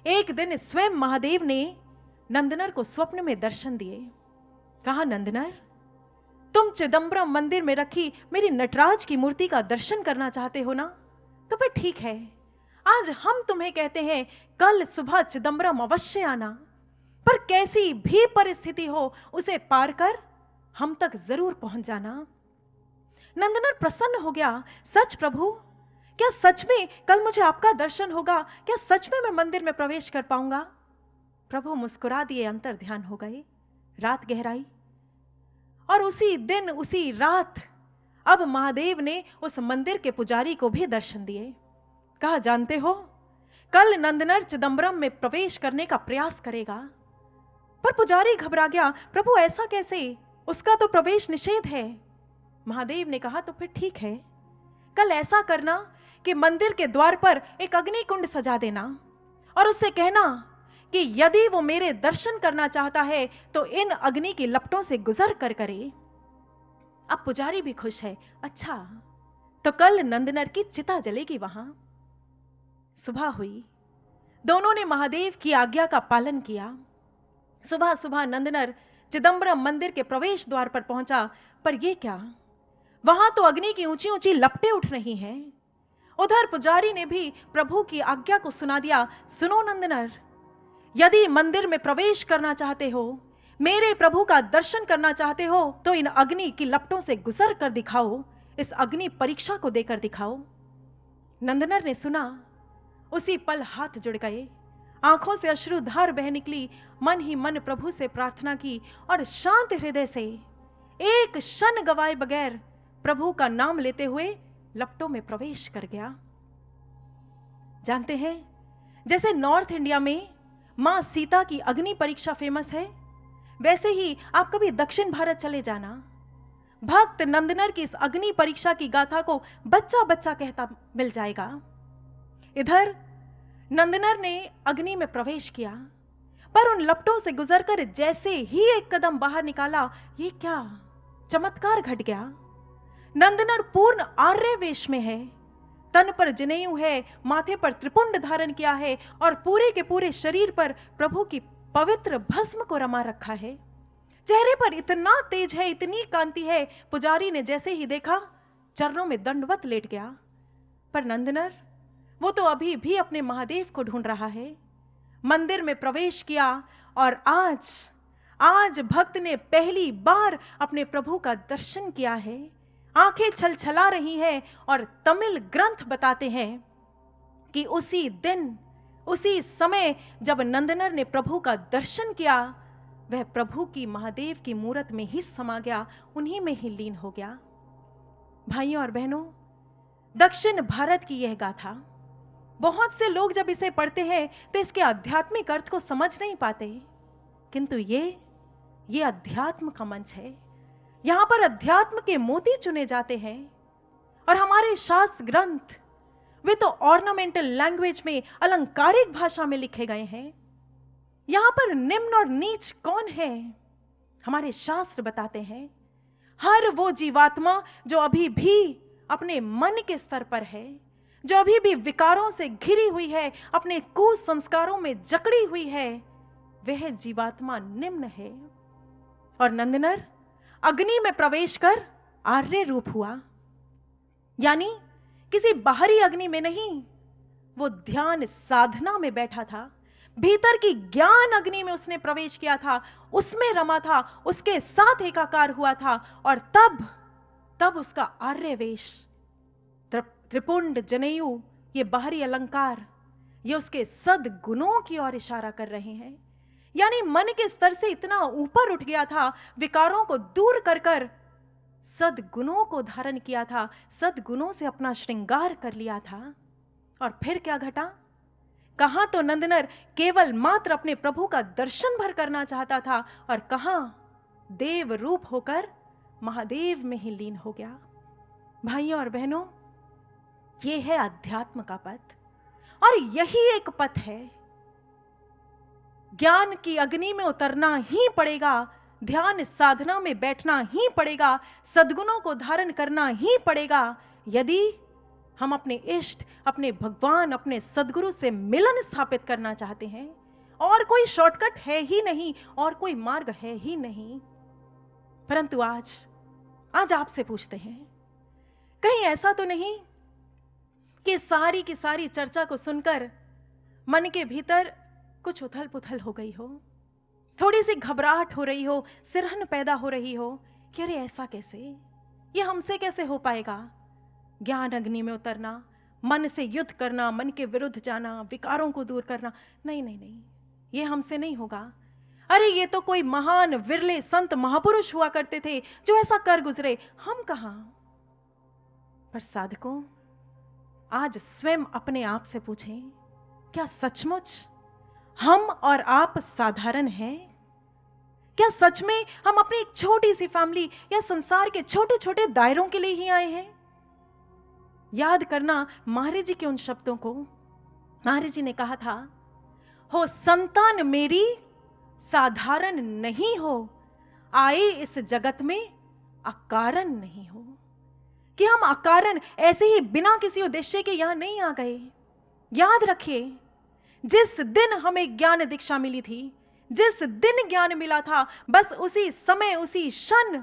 एक दिन स्वयं महादेव ने नंदनर को स्वप्न में दर्शन दिए। कहा, नंदनर, तुम चिदंबरम मंदिर में रखी मेरी नटराज की मूर्ति का दर्शन करना चाहते हो ना, तो फिर ठीक है, आज हम तुम्हें कहते हैं कल सुबह चिदंबरम अवश्य आना, पर कैसी भी परिस्थिति हो उसे पार कर हम तक जरूर पहुंच जाना। नंदनर प्रसन्न हो गया। सच प्रभु, क्या सच में कल मुझे आपका दर्शन होगा? क्या सच में मैं मंदिर में प्रवेश कर पाऊंगा? प्रभु मुस्कुरा दिए, अंतर ध्यान हो गए। रात गहराई और उसी दिन उसी रात अब महादेव ने उस मंदिर के पुजारी को भी दर्शन दिए। कहा, जानते हो, कल नंदनर चिदंबरम में प्रवेश करने का प्रयास करेगा। पर पुजारी घबरा गया। प्रभु ऐसा कैसे? उसका तो प्रवेश निषेध है। महादेव ने कहा, तो फिर ठीक है, कल ऐसा करना कि मंदिर के द्वार पर एक अग्नि कुंड सजा देना और उससे कहना कि यदि वो मेरे दर्शन करना चाहता है तो इन अग्नि की लपटों से गुजर कर करे। अब पुजारी भी खुश है। अच्छा, तो कल नंदनर की चिता जलेगी वहां। सुबह हुई, दोनों ने महादेव की आज्ञा का पालन किया। सुबह सुबह नंदनर चिदंबरम मंदिर के प्रवेश द्वार पर पहुंचा, पर यह क्या, वहां तो अग्नि की ऊंची ऊंची लपटें उठ रही हैं। उधर पुजारी ने भी प्रभु की आज्ञा को सुना दिया। सुनो नंदनर, यदि मंदिर में प्रवेश करना चाहते हो, मेरे प्रभु का दर्शन करना चाहते हो, तो इन अग्नि की लपटों से गुजर कर दिखाओ, इस अग्नि परीक्षा को देकर दिखाओ। नंदनर ने सुना, उसी पल हाथ जुड़ गए, आंखों से अश्रुधार बह निकली। मन ही मन प्रभु से प्रार्थना की और शांत हृदय से एक क्षण गवाए बगैर प्रभु का नाम लेते हुए लपटों में प्रवेश कर गया। जानते हैं, जैसे नॉर्थ इंडिया में मां सीता की अग्नि परीक्षा फेमस है, वैसे ही आप कभी दक्षिण भारत चले जाना, भक्त नंदनर की इस अग्नि परीक्षा की गाथा को बच्चा बच्चा कहता मिल जाएगा। इधर नंदनर ने अग्नि में प्रवेश किया, पर उन लपटों से गुजरकर जैसे ही एक कदम बाहर निकाला, ये क्या चमत्कार घट गया। नंदनर पूर्ण आर्य वेश में है, तन पर जनेऊ है, माथे पर त्रिपुंड धारण किया है और पूरे के पूरे शरीर पर प्रभु की पवित्र भस्म को रमा रखा है। चेहरे पर इतना तेज है, इतनी कांति है, पुजारी ने जैसे ही देखा चरणों में दंडवत लेट गया। पर नंदनर, वो तो अभी भी अपने महादेव को ढूंढ रहा है। मंदिर में प्रवेश किया और आज भक्त ने पहली बार अपने प्रभु का दर्शन किया है। आंखें छलछला रही हैं और तमिल ग्रंथ बताते हैं कि उसी दिन उसी समय जब नंदनर ने प्रभु का दर्शन किया, वह प्रभु की महादेव की मूरत में ही समा गया, उन्हीं में ही लीन हो गया। भाइयों और बहनों, दक्षिण भारत की यह गाथा, बहुत से लोग जब इसे पढ़ते हैं तो इसके आध्यात्मिक अर्थ को समझ नहीं पाते, किंतु ये अध्यात्म का मंच है। यहां पर अध्यात्म के मोती चुने जाते हैं और हमारे शास्त्र ग्रंथ वे तो ऑर्नामेंटल लैंग्वेज में, अलंकारिक भाषा में लिखे गए हैं। यहां पर निम्न और नीच कौन है, हमारे शास्त्र बताते हैं। हर वो जीवात्मा जो अभी भी अपने मन के स्तर पर है, जो अभी भी विकारों से घिरी हुई है, अपने कुसंस्कारों में जकड़ी हुई है, वह जीवात्मा निम्न है। और नंदनर अग्नि में प्रवेश कर आर्य रूप हुआ, यानी किसी बाहरी अग्नि में नहीं, वो ध्यान साधना में बैठा था। भीतर की ज्ञान अग्नि में उसने प्रवेश किया था, उसमें रमा था, उसके साथ एकाकार हुआ था। और तब उसका आर्य वेश, त्रिपुंड, जनेयु, ये बाहरी अलंकार, ये उसके सद्गुणों की ओर इशारा कर रहे हैं। यानी मन के स्तर से इतना ऊपर उठ गया था, विकारों को दूर कर कर सद्गुणों को धारण किया था, सद्गुणों से अपना श्रृंगार कर लिया था। और फिर क्या घटा? कहां तो नंदनर केवल मात्र अपने प्रभु का दर्शन भर करना चाहता था, और कहां देव रूप होकर महादेव में ही लीन हो गया। भाइयों और बहनों, ये है अध्यात्म का पथ, और यही एक पथ है। ज्ञान की अग्नि में उतरना ही पड़ेगा, ध्यान साधना में बैठना ही पड़ेगा, सद्गुणों को धारण करना ही पड़ेगा, यदि हम अपने इष्ट, अपने भगवान, अपने सद्गुरु से मिलन स्थापित करना चाहते हैं। और कोई शॉर्टकट है ही नहीं, और कोई मार्ग है ही नहीं। परंतु आज आपसे पूछते हैं, कहीं ऐसा तो नहीं कि सारी की सारी चर्चा को सुनकर मन के भीतर कुछ उथल पुथल हो गई हो, थोड़ी सी घबराहट हो रही हो, सिरहन पैदा हो रही हो कि अरे ऐसा कैसे, ये हमसे कैसे हो पाएगा? ज्ञान अग्नि में उतरना, मन से युद्ध करना, मन के विरुद्ध जाना, विकारों को दूर करना, नहीं नहीं नहीं, ये हमसे नहीं होगा। अरे ये तो कोई महान विरले संत महापुरुष हुआ करते थे जो ऐसा कर गुजरे, हम कहां? पर साधकों, आज स्वयं अपने आप से पूछें, क्या सचमुच हम और आप साधारण हैं? क्या सच में हम अपनी एक छोटी सी फैमिली या संसार के छोटे छोटे दायरों के लिए ही आए हैं? याद करना महाराज जी के उन शब्दों को। महाराज जी ने कहा था, हो संतान मेरी साधारण नहीं हो, आए इस जगत में अकारण नहीं हो। कि हम अकारण ऐसे ही बिना किसी उद्देश्य के यहां नहीं आ गए। याद रखिए, जिस दिन हमें ज्ञान दीक्षा मिली थी, जिस दिन ज्ञान मिला था, बस उसी समय, उसी क्षण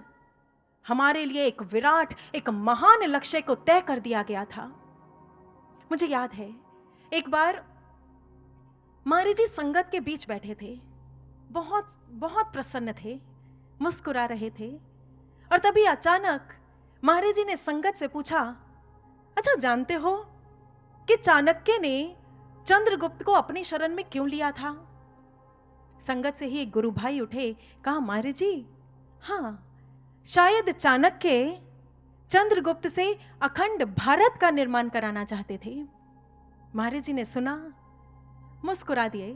हमारे लिए एक विराट, एक महान लक्ष्य को तय कर दिया गया था। मुझे याद है, एक बार महाराज जी संगत के बीच बैठे थे, बहुत बहुत प्रसन्न थे, मुस्कुरा रहे थे, और तभी अचानक महाराज जी ने संगत से पूछा, अच्छा जानते हो कि चाणक्य ने चंद्रगुप्त को अपनी शरण में क्यों लिया था? संगत से ही एक गुरु भाई उठे, कहा, महाराज जी, हाँ, शायद चाणक्य चंद्रगुप्त से अखंड भारत का निर्माण कराना चाहते थे। महाराज जी ने सुना, मुस्कुरा दिए,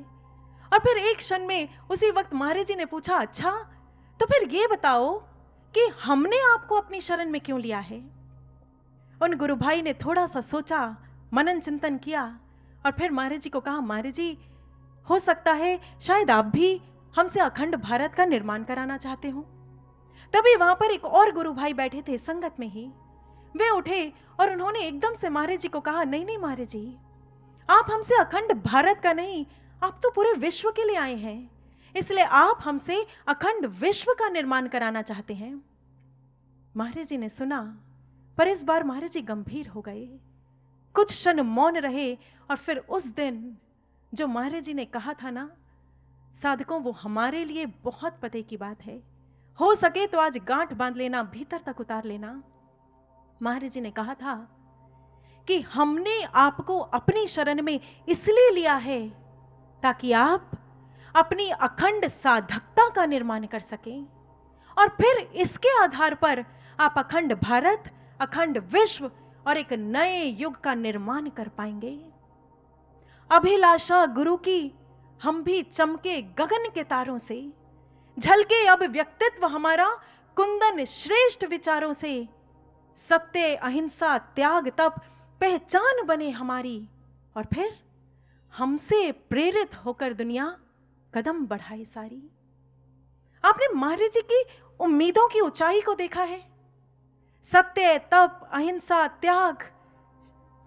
और फिर एक क्षण में उसी वक्त महाराज जी ने पूछा, अच्छा तो फिर ये बताओ कि हमने आपको अपनी शरण में क्यों लिया है? उन गुरु भाई ने थोड़ा सा सोचा, मनन चिंतन किया, और फिर महाराज जी को कहा, महाराज जी, हो सकता है शायद आप भी हमसे अखंड भारत का निर्माण कराना चाहते हो। तभी वहां पर एक और गुरु भाई बैठे थे संगत में ही, वे उठे और उन्होंने एकदम से महाराज जी को कहा, नहीं नहीं महाराज जी, आप हमसे अखंड भारत का नहीं, आप तो पूरे विश्व के लिए आए हैं, इसलिए आप हमसे अखंड विश्व का निर्माण कराना चाहते हैं। महाराज जी ने सुना, पर इस बार महाराज जी गंभीर हो गए, कुछ क्षण मौन रहे, और फिर उस दिन जो महाराज जी ने कहा था ना, साधकों, वो हमारे लिए बहुत पते की बात है। हो सके तो आज गांठ बांध लेना, भीतर तक उतार लेना। महाराज जी ने कहा था कि हमने आपको अपनी शरण में इसलिए लिया है ताकि आप अपनी अखंड साधकता का निर्माण कर सकें, और फिर इसके आधार पर आप अखंड भारत, अखंड विश्व और एक नए युग का निर्माण कर पाएंगे। अभिलाषा गुरु की हम भी चमके गगन के तारों से, झलके अब व्यक्तित्व हमारा कुंदन श्रेष्ठ विचारों से, सत्य अहिंसा त्याग तप पहचान बने हमारी, और फिर हमसे प्रेरित होकर दुनिया कदम बढ़ाए सारी। आपने महाराज जी की उम्मीदों की ऊंचाई को देखा है। सत्य तप अहिंसा त्याग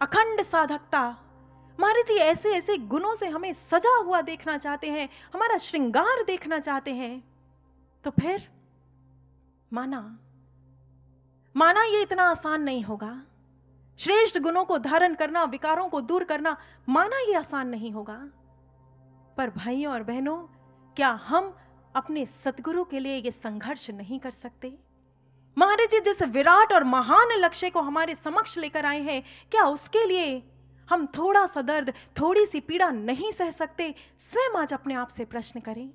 अखंड साधकता, महाराज जी ऐसे ऐसे गुणों से हमें सजा हुआ देखना चाहते हैं, हमारा श्रृंगार देखना चाहते हैं। तो फिर माना ये इतना आसान नहीं होगा। श्रेष्ठ गुणों को धारण करना, विकारों को दूर करना, माना ये आसान नहीं होगा। पर भाइयों और बहनों, क्या हम अपने सतगुरु के लिए ये संघर्ष नहीं कर सकते? महाराज जी जिस विराट और महान लक्ष्य को हमारे समक्ष लेकर आए हैं, क्या उसके लिए हम थोड़ा सा दर्द, थोड़ी सी पीड़ा नहीं सह सकते? स्वयं आज अपने आप से प्रश्न करें।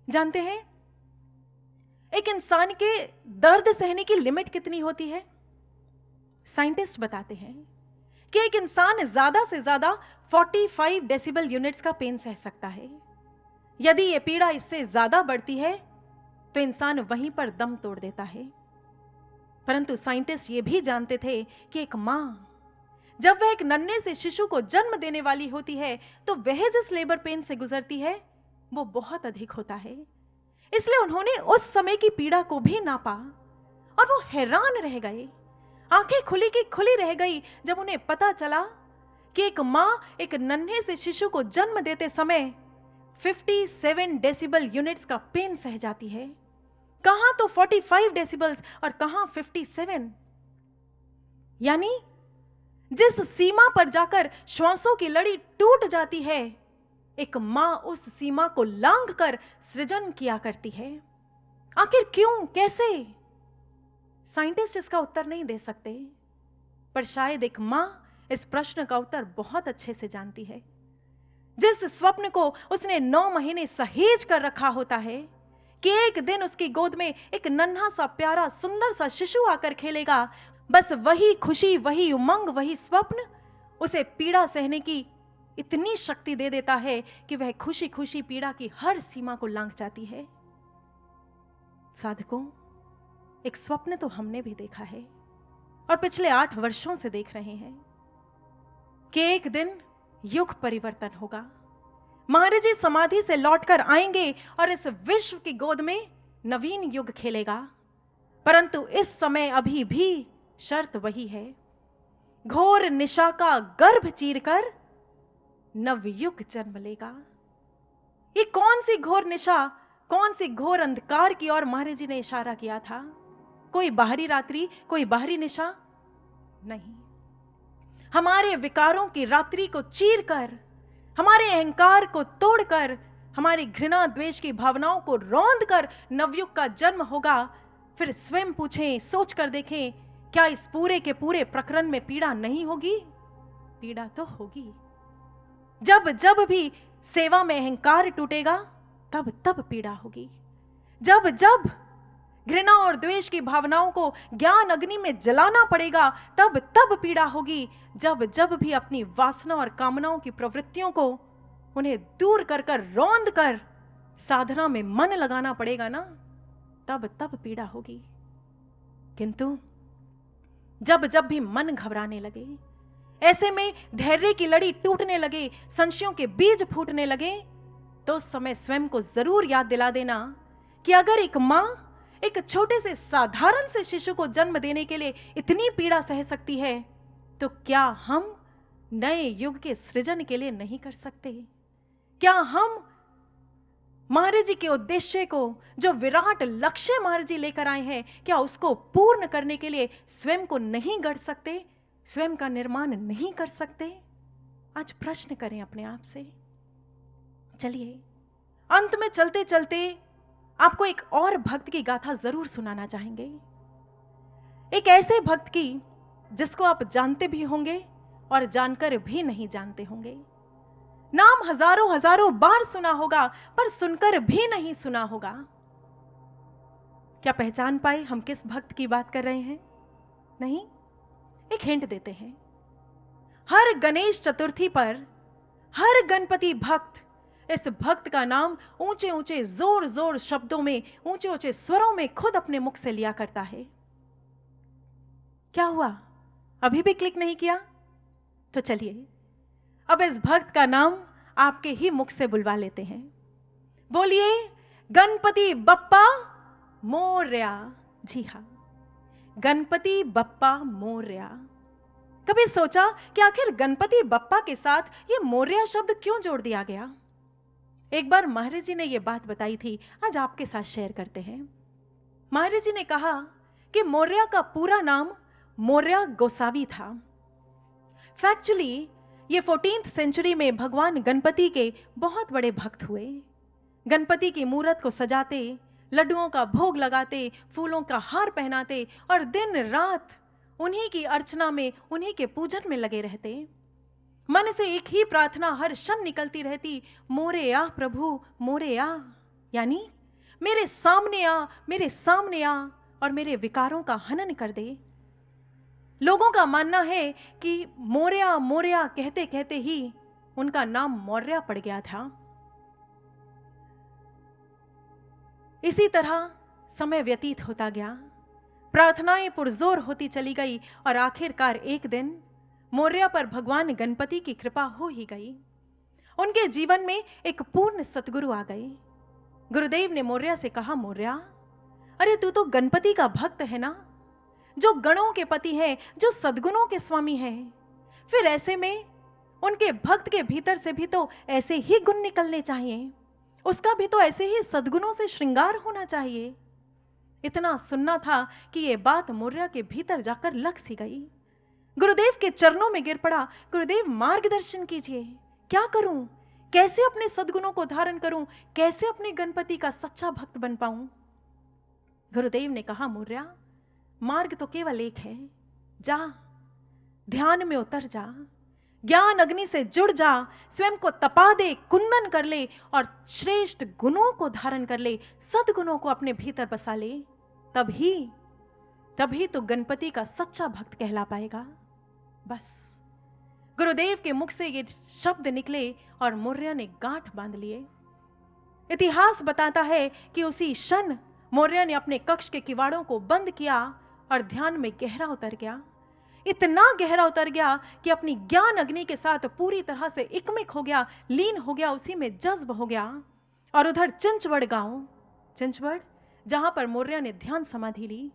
जानते हैं एक इंसान के दर्द सहने की लिमिट कितनी होती है? साइंटिस्ट बताते हैं कि एक इंसान ज्यादा से ज्यादा 45 डेसिबल यूनिट्स का पेन सह सकता है। यदि यह पीड़ा इससे ज्यादा बढ़ती है तो इंसान वहीं पर दम तोड़ देता है। परंतु साइंटिस्ट ये भी जानते थे कि एक मां जब वह एक नन्हे से शिशु को जन्म देने वाली होती है तो वह जिस लेबर पेन से गुजरती है वो बहुत अधिक होता है। इसलिए उन्होंने उस समय की पीड़ा को भी नापा और वो हैरान रह गए, आंखें खुली की खुली रह गई जब उन्हें पता चला कि एक मां एक नन्हे से शिशु को जन्म देते समय 57 डेसिबल यूनिट्स का पेन सह जाती है। कहां तो 45 डेसिबल्स और कहां 57। यानी जिस सीमा पर जाकर श्वासों की लड़ी टूट जाती है, एक मां उस सीमा को लांघकर सृजन किया करती है। आखिर क्यों, कैसे? साइंटिस्ट इसका उत्तर नहीं दे सकते, पर शायद एक मां इस प्रश्न का उत्तर बहुत अच्छे से जानती है। जिस स्वप्न को उसने 9 महीने सहेज कर रखा होता है कि एक दिन उसकी गोद में एक नन्हा सा प्यारा सुंदर सा शिशु आकर खेलेगा, बस वही खुशी, वही उमंग, वही स्वप्न उसे पीड़ा सहने की इतनी शक्ति दे देता है कि वह खुशी खुशी पीड़ा की हर सीमा को लांघ जाती है। साधकों, एक स्वप्न तो हमने भी देखा है और पिछले 8 वर्षों से देख रहे हैं कि एक दिन युग परिवर्तन होगा। महाराज जी समाधि से लौटकर आएंगे और इस विश्व की गोद में नवीन युग खेलेगा। परंतु इस समय अभी भी शर्त वही है, घोर निशा का गर्भ चीरकर नवयुग जन्म लेगा। ये कौन सी घोर निशा, कौन सी घोर अंधकार की ओर महाराज जी ने इशारा किया था? कोई बाहरी रात्रि, कोई बाहरी निशा नहीं। हमारे विकारों की रात्रि को चीरकर, हमारे अहंकार को तोड़कर, हमारी घृणा द्वेष की भावनाओं को रौंदकर नवयुग का जन्म होगा। फिर स्वयं पूछें, सोच कर देखें, क्या इस पूरे के पूरे प्रकरण में पीड़ा नहीं होगी? पीड़ा तो होगी। जब जब भी सेवा में अहंकार टूटेगा तब तब पीड़ा होगी। जब जब घृणा और द्वेष की भावनाओं को ज्ञान अग्नि में जलाना पड़ेगा तब तब पीड़ा होगी। जब जब भी अपनी वासना और कामनाओं की प्रवृत्तियों को उन्हें दूर कर कर रौंद कर साधना में मन लगाना पड़ेगा ना, तब तब पीड़ा होगी। किंतु जब जब भी मन घबराने लगे, ऐसे में धैर्य की लड़ी टूटने लगे, संशयों के बीज फूटने लगे, तो उस समय स्वयं को जरूर याद दिला देना कि अगर एक मां एक छोटे से साधारण से शिशु को जन्म देने के लिए इतनी पीड़ा सह सकती है, तो क्या हम नए युग के सृजन के लिए नहीं कर सकते? क्या हम महाराज जी के उद्देश्य को, जो विराट लक्ष्य महाराज जी लेकर आए हैं, क्या उसको पूर्ण करने के लिए स्वयं को नहीं गढ़ सकते, स्वयं का निर्माण नहीं कर सकते? आज प्रश्न करें अपने आप से। चलिए अंत में चलते चलते आपको एक और भक्त की गाथा जरूर सुनाना चाहेंगे। एक ऐसे भक्त की जिसको आप जानते भी होंगे और जानकर भी नहीं जानते होंगे। नाम हजारों हजारों बार सुना होगा, पर सुनकर भी नहीं सुना होगा। क्या पहचान पाए हम किस भक्त की बात कर रहे हैं? नहीं? एक हिंट देते हैं। हर गणेश चतुर्थी पर हर गणपति भक्त इस भक्त का नाम ऊंचे ऊंचे जोर जोर शब्दों में, ऊंचे ऊंचे स्वरों में खुद अपने मुख से लिया करता है। क्या हुआ? अभी भी क्लिक नहीं किया? तो चलिए अब इस भक्त का नाम आपके ही मुख से बुलवा लेते हैं। बोलिए गणपति बप्पा मोरया। जी हां, गणपति बप्पा मोरया। कभी सोचा कि आखिर गणपति बप्पा के साथ ये मोरया शब्द क्यों जोड़ दिया गया? एक बार महाराज जी ने यह बात बताई थी, आज आपके साथ शेयर करते हैं। महाराज जी ने कहा कि मोरया का पूरा नाम मोरया गोसावी था। फैक्चुअली ये 14th सेंचुरी में भगवान गणपति के बहुत बड़े भक्त हुए। गणपति की मूर्त को सजाते, लड्डुओं का भोग लगाते, फूलों का हार पहनाते और दिन रात उन्हीं की अर्चना में, उन्हीं के पूजन में लगे रहते। मन से एक ही प्रार्थना हर क्षण निकलती रहती, मोरे आ प्रभु मोरे आ, यानी मेरे सामने आ, मेरे सामने आ और मेरे विकारों का हनन कर दे। लोगों का मानना है कि मोरया मोरया कहते कहते ही उनका नाम मौर्या पड़ गया था। इसी तरह समय व्यतीत होता गया, प्रार्थनाएं पुरजोर होती चली गई और आखिरकार एक दिन मौर्या पर भगवान गणपति की कृपा हो ही गई। उनके जीवन में एक पूर्ण सतगुरु आ गए। गुरुदेव ने मौर्या से कहा, मौर्या, अरे तू तो गणपति का भक्त है ना, जो गणों के पति हैं, जो सद्गुणों के स्वामी हैं। फिर ऐसे में उनके भक्त के भीतर से भी तो ऐसे ही गुण निकलने चाहिए, उसका भी तो ऐसे ही सद्गुणों से श्रृंगार होना चाहिए। इतना सुनना था कि यह बात मौर्या के भीतर जाकर लग सी गई। गुरुदेव के चरणों में गिर पड़ा, गुरुदेव मार्गदर्शन कीजिए, क्या करूं, कैसे अपने सद्गुणों को धारण करूं, कैसे अपने गणपति का सच्चा भक्त बन पाऊं। गुरुदेव ने कहा, मौर्या, मार्ग तो केवल एक है, जा ध्यान में उतर जा, ज्ञान अग्नि से जुड़ जा, स्वयं को तपा दे, कुंदन कर ले और श्रेष्ठ गुणों को धारण कर ले, सद्गुणों को अपने भीतर बसा ले, तभी तो गणपति का सच्चा भक्त कहला पाएगा। बस गुरुदेव के मुख से ये शब्द निकले और मौर्या ने गांठ बांध लिए। इतिहास बताता है कि उसी क्षण मौर्या ने अपने कक्ष के किवाड़ों को बंद किया और ध्यान में गहरा उतर गया। इतना गहरा उतर गया कि अपनी ज्ञान अग्नि के साथ पूरी तरह से इकमिक हो गया, लीन हो गया, उसी में जज्ब हो गया। और उधर चिंचवड़ गांव, चिंचवड़ जहां पर मौर्या ने ध्यान समाधि ली,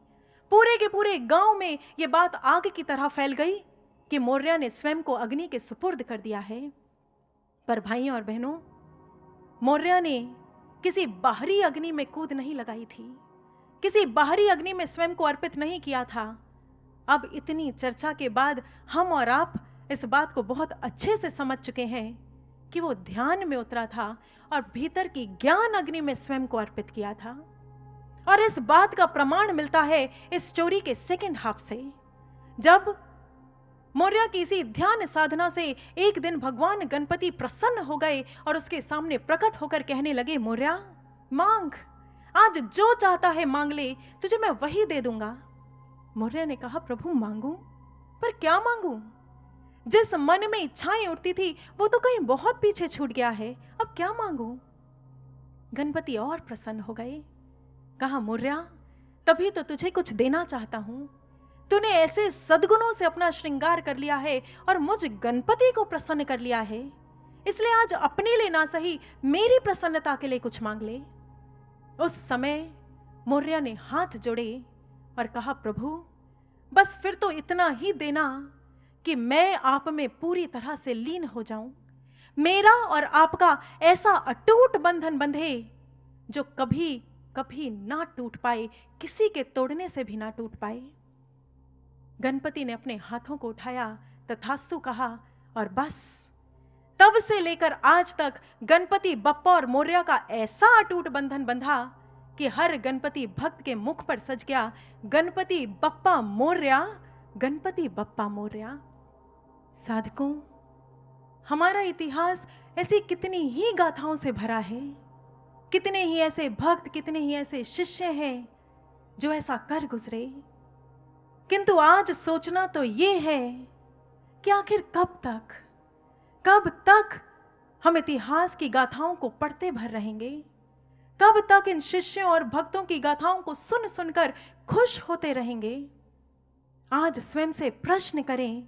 पूरे के पूरे गांव में यह बात आग की तरह फैल गई कि मौर्या ने स्वयं को अग्नि के सुपुर्द कर दिया है। पर भाइयों और बहनों, मौर्या ने किसी बाहरी अग्नि में कूद नहीं लगाई थी, किसी बाहरी अग्नि में स्वयं को अर्पित नहीं किया था। अब इतनी चर्चा के बाद हम और आप इस बात को बहुत अच्छे से समझ चुके हैं कि वो ध्यान में उतरा था और भीतर की ज्ञान अग्नि में स्वयं को अर्पित किया था। और इस बात का प्रमाण मिलता है इस स्टोरी के सेकंड हाफ से, जब मौर्या की इसी ध्यान साधना से एक दिन भगवान गणपति प्रसन्न हो गए और उसके सामने प्रकट होकर कहने लगे, मौर्या मांग, आज जो चाहता है मांग ले, तुझे मैं वही दे दूंगा। मौर्या ने कहा, प्रभु मांगू, पर क्या मांगू? जिस मन में इच्छाएं उठती थी वो तो कहीं बहुत पीछे छूट गया है, अब क्या मांगू? गणपति और प्रसन्न हो गए, कहा, मौर्या तभी तो तुझे कुछ देना चाहता हूं। तूने ऐसे सद्गुणों से अपना श्रृंगार कर लिया है और मुझ गणपति को प्रसन्न कर लिया है, इसलिए आज अपने लिए ना सही मेरी प्रसन्नता के लिए कुछ मांग ले। उस समय मौर्या ने हाथ जोड़े और कहा, प्रभु बस फिर तो इतना ही देना कि मैं आप में पूरी तरह से लीन हो जाऊं, मेरा और आपका ऐसा अटूट बंधन बंधे जो कभी कभी ना टूट पाए, किसी के तोड़ने से भी ना टूट पाए। गणपति ने अपने हाथों को उठाया, तथास्तु कहा, और बस तब से लेकर आज तक गणपति बप्पा और मौर्या का ऐसा अटूट बंधन बंधा कि हर गणपति भक्त के मुख पर सज गया, गणपति बप्पा मौर्या, गणपति बप्पा मौर्या। साधकों, हमारा इतिहास ऐसी कितनी ही गाथाओं से भरा है, कितने ही ऐसे भक्त, कितने ही ऐसे शिष्य हैं जो ऐसा कर गुजरे। किंतु आज सोचना तो ये है कि आखिर कब तक हम इतिहास की गाथाओं को पढ़ते भर रहेंगे? कब तक इन शिष्यों और भक्तों की गाथाओं को सुन सुनकर खुश होते रहेंगे? आज स्वयं से प्रश्न करें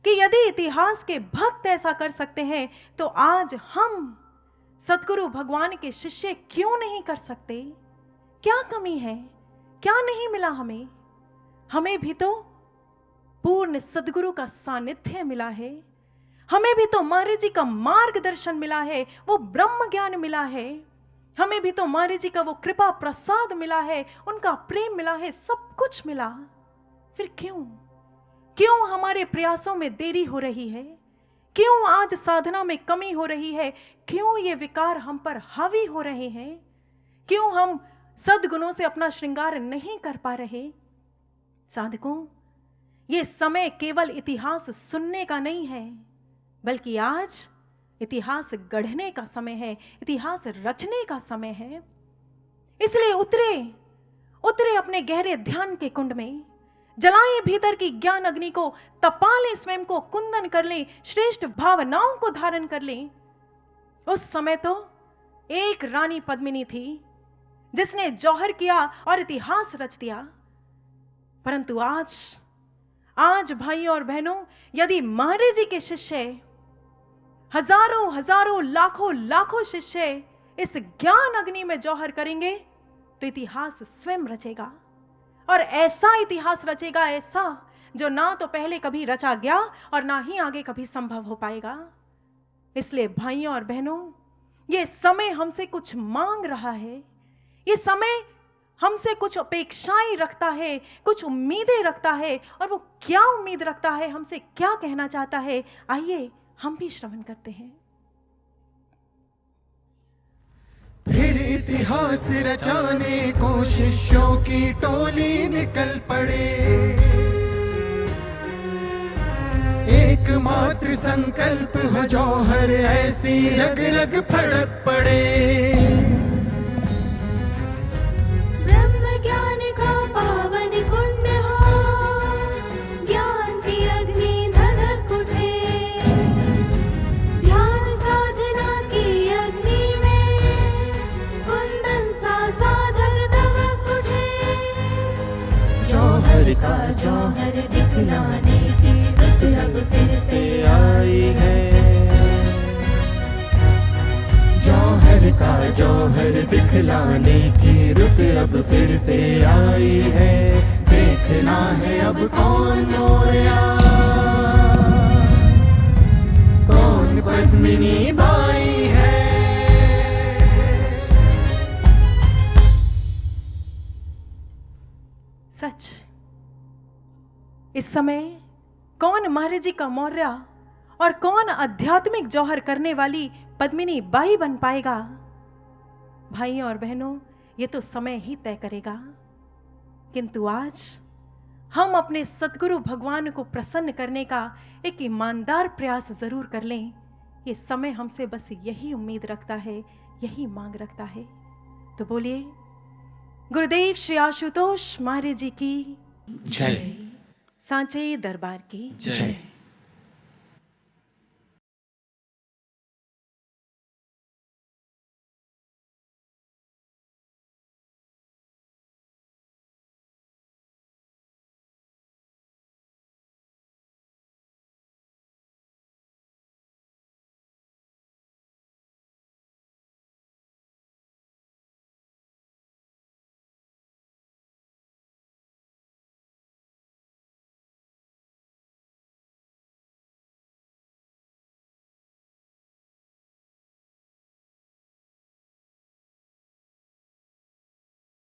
कि यदि इतिहास के भक्त ऐसा कर सकते हैं तो आज हम सद्गुरु भगवान के शिष्य क्यों नहीं कर सकते? क्या कमी है? क्या नहीं मिला हमें? हमें भी तो पूर्ण सद्गुरु का सानिध्य मिला है, हमें भी तो महाराज जी का मार्गदर्शन मिला है, वो ब्रह्म ज्ञान मिला है, हमें भी तो महाराज जी का वो कृपा प्रसाद मिला है, उनका प्रेम मिला है, सब कुछ मिला। फिर क्यों हमारे प्रयासों में देरी हो रही है? क्यों आज साधना में कमी हो रही है? क्यों ये विकार हम पर हावी हो रहे हैं? क्यों हम सद्गुणों से अपना श्रृंगार नहीं कर पा रहे? साधकों, ये समय केवल इतिहास सुनने का नहीं है, बल्कि आज इतिहास गढ़ने का समय है, इतिहास रचने का समय है। इसलिए उतरे अपने गहरे ध्यान के कुंड में, जलाएं भीतर की ज्ञान अग्नि को, तपा लें स्वयं को, कुंदन कर लें, श्रेष्ठ भावनाओं को धारण कर लें। उस समय तो एक रानी पद्मिनी थी जिसने जौहर किया और इतिहास रच दिया। परंतु आज भाइयों और बहनों, यदि महाराज जी के शिष्य, हजारों लाखों शिष्य इस ज्ञान अग्नि में जौहर करेंगे तो इतिहास स्वयं रचेगा। और ऐसा इतिहास रचेगा, ऐसा जो ना तो पहले कभी रचा गया और ना ही आगे कभी संभव हो पाएगा। इसलिए भाइयों और बहनों, ये समय हमसे कुछ मांग रहा है, ये समय हमसे कुछ अपेक्षाएं रखता है, कुछ उम्मीदें रखता है। और वो क्या उम्मीद रखता है, हमसे क्या कहना चाहता है, आइए हम भी श्रवण करते हैं। फिर इतिहास रचाने को शिष्यों की टोली निकल पड़े। एकमात्र संकल्प हो जौहर ऐसी रग रग फड़क पड़े। ब्रह्म ज्ञान का पावन कुंड हो, ज्ञान की अग्नि धधक उठे। ध्यान साधना की अग्नि में कुंदन सा साधक दबक उठे। जौहर का जौहर दिखलाने की रुत अब फिर से आई है। जौहर दिखलाने की रुत अब फिर से आई है। देखना है अब कौन मोरया, कौन पद्मिनी बाई है। सच, इस समय कौन महाराज जी का मौर्य और कौन आध्यात्मिक जौहर करने वाली पद्मिनी बाई बन पाएगा? भाइयों और बहनों, ये तो समय ही तय करेगा। किंतु आज हम अपने सद्गुरु भगवान को प्रसन्न करने का एक ईमानदार प्रयास जरूर कर लें। ये समय हमसे बस यही उम्मीद रखता है, यही मांग रखता है। तो बोलिए, गुरुदेव श्री आशुतोष महाराज जी की जय। सांचे दरबार की जय।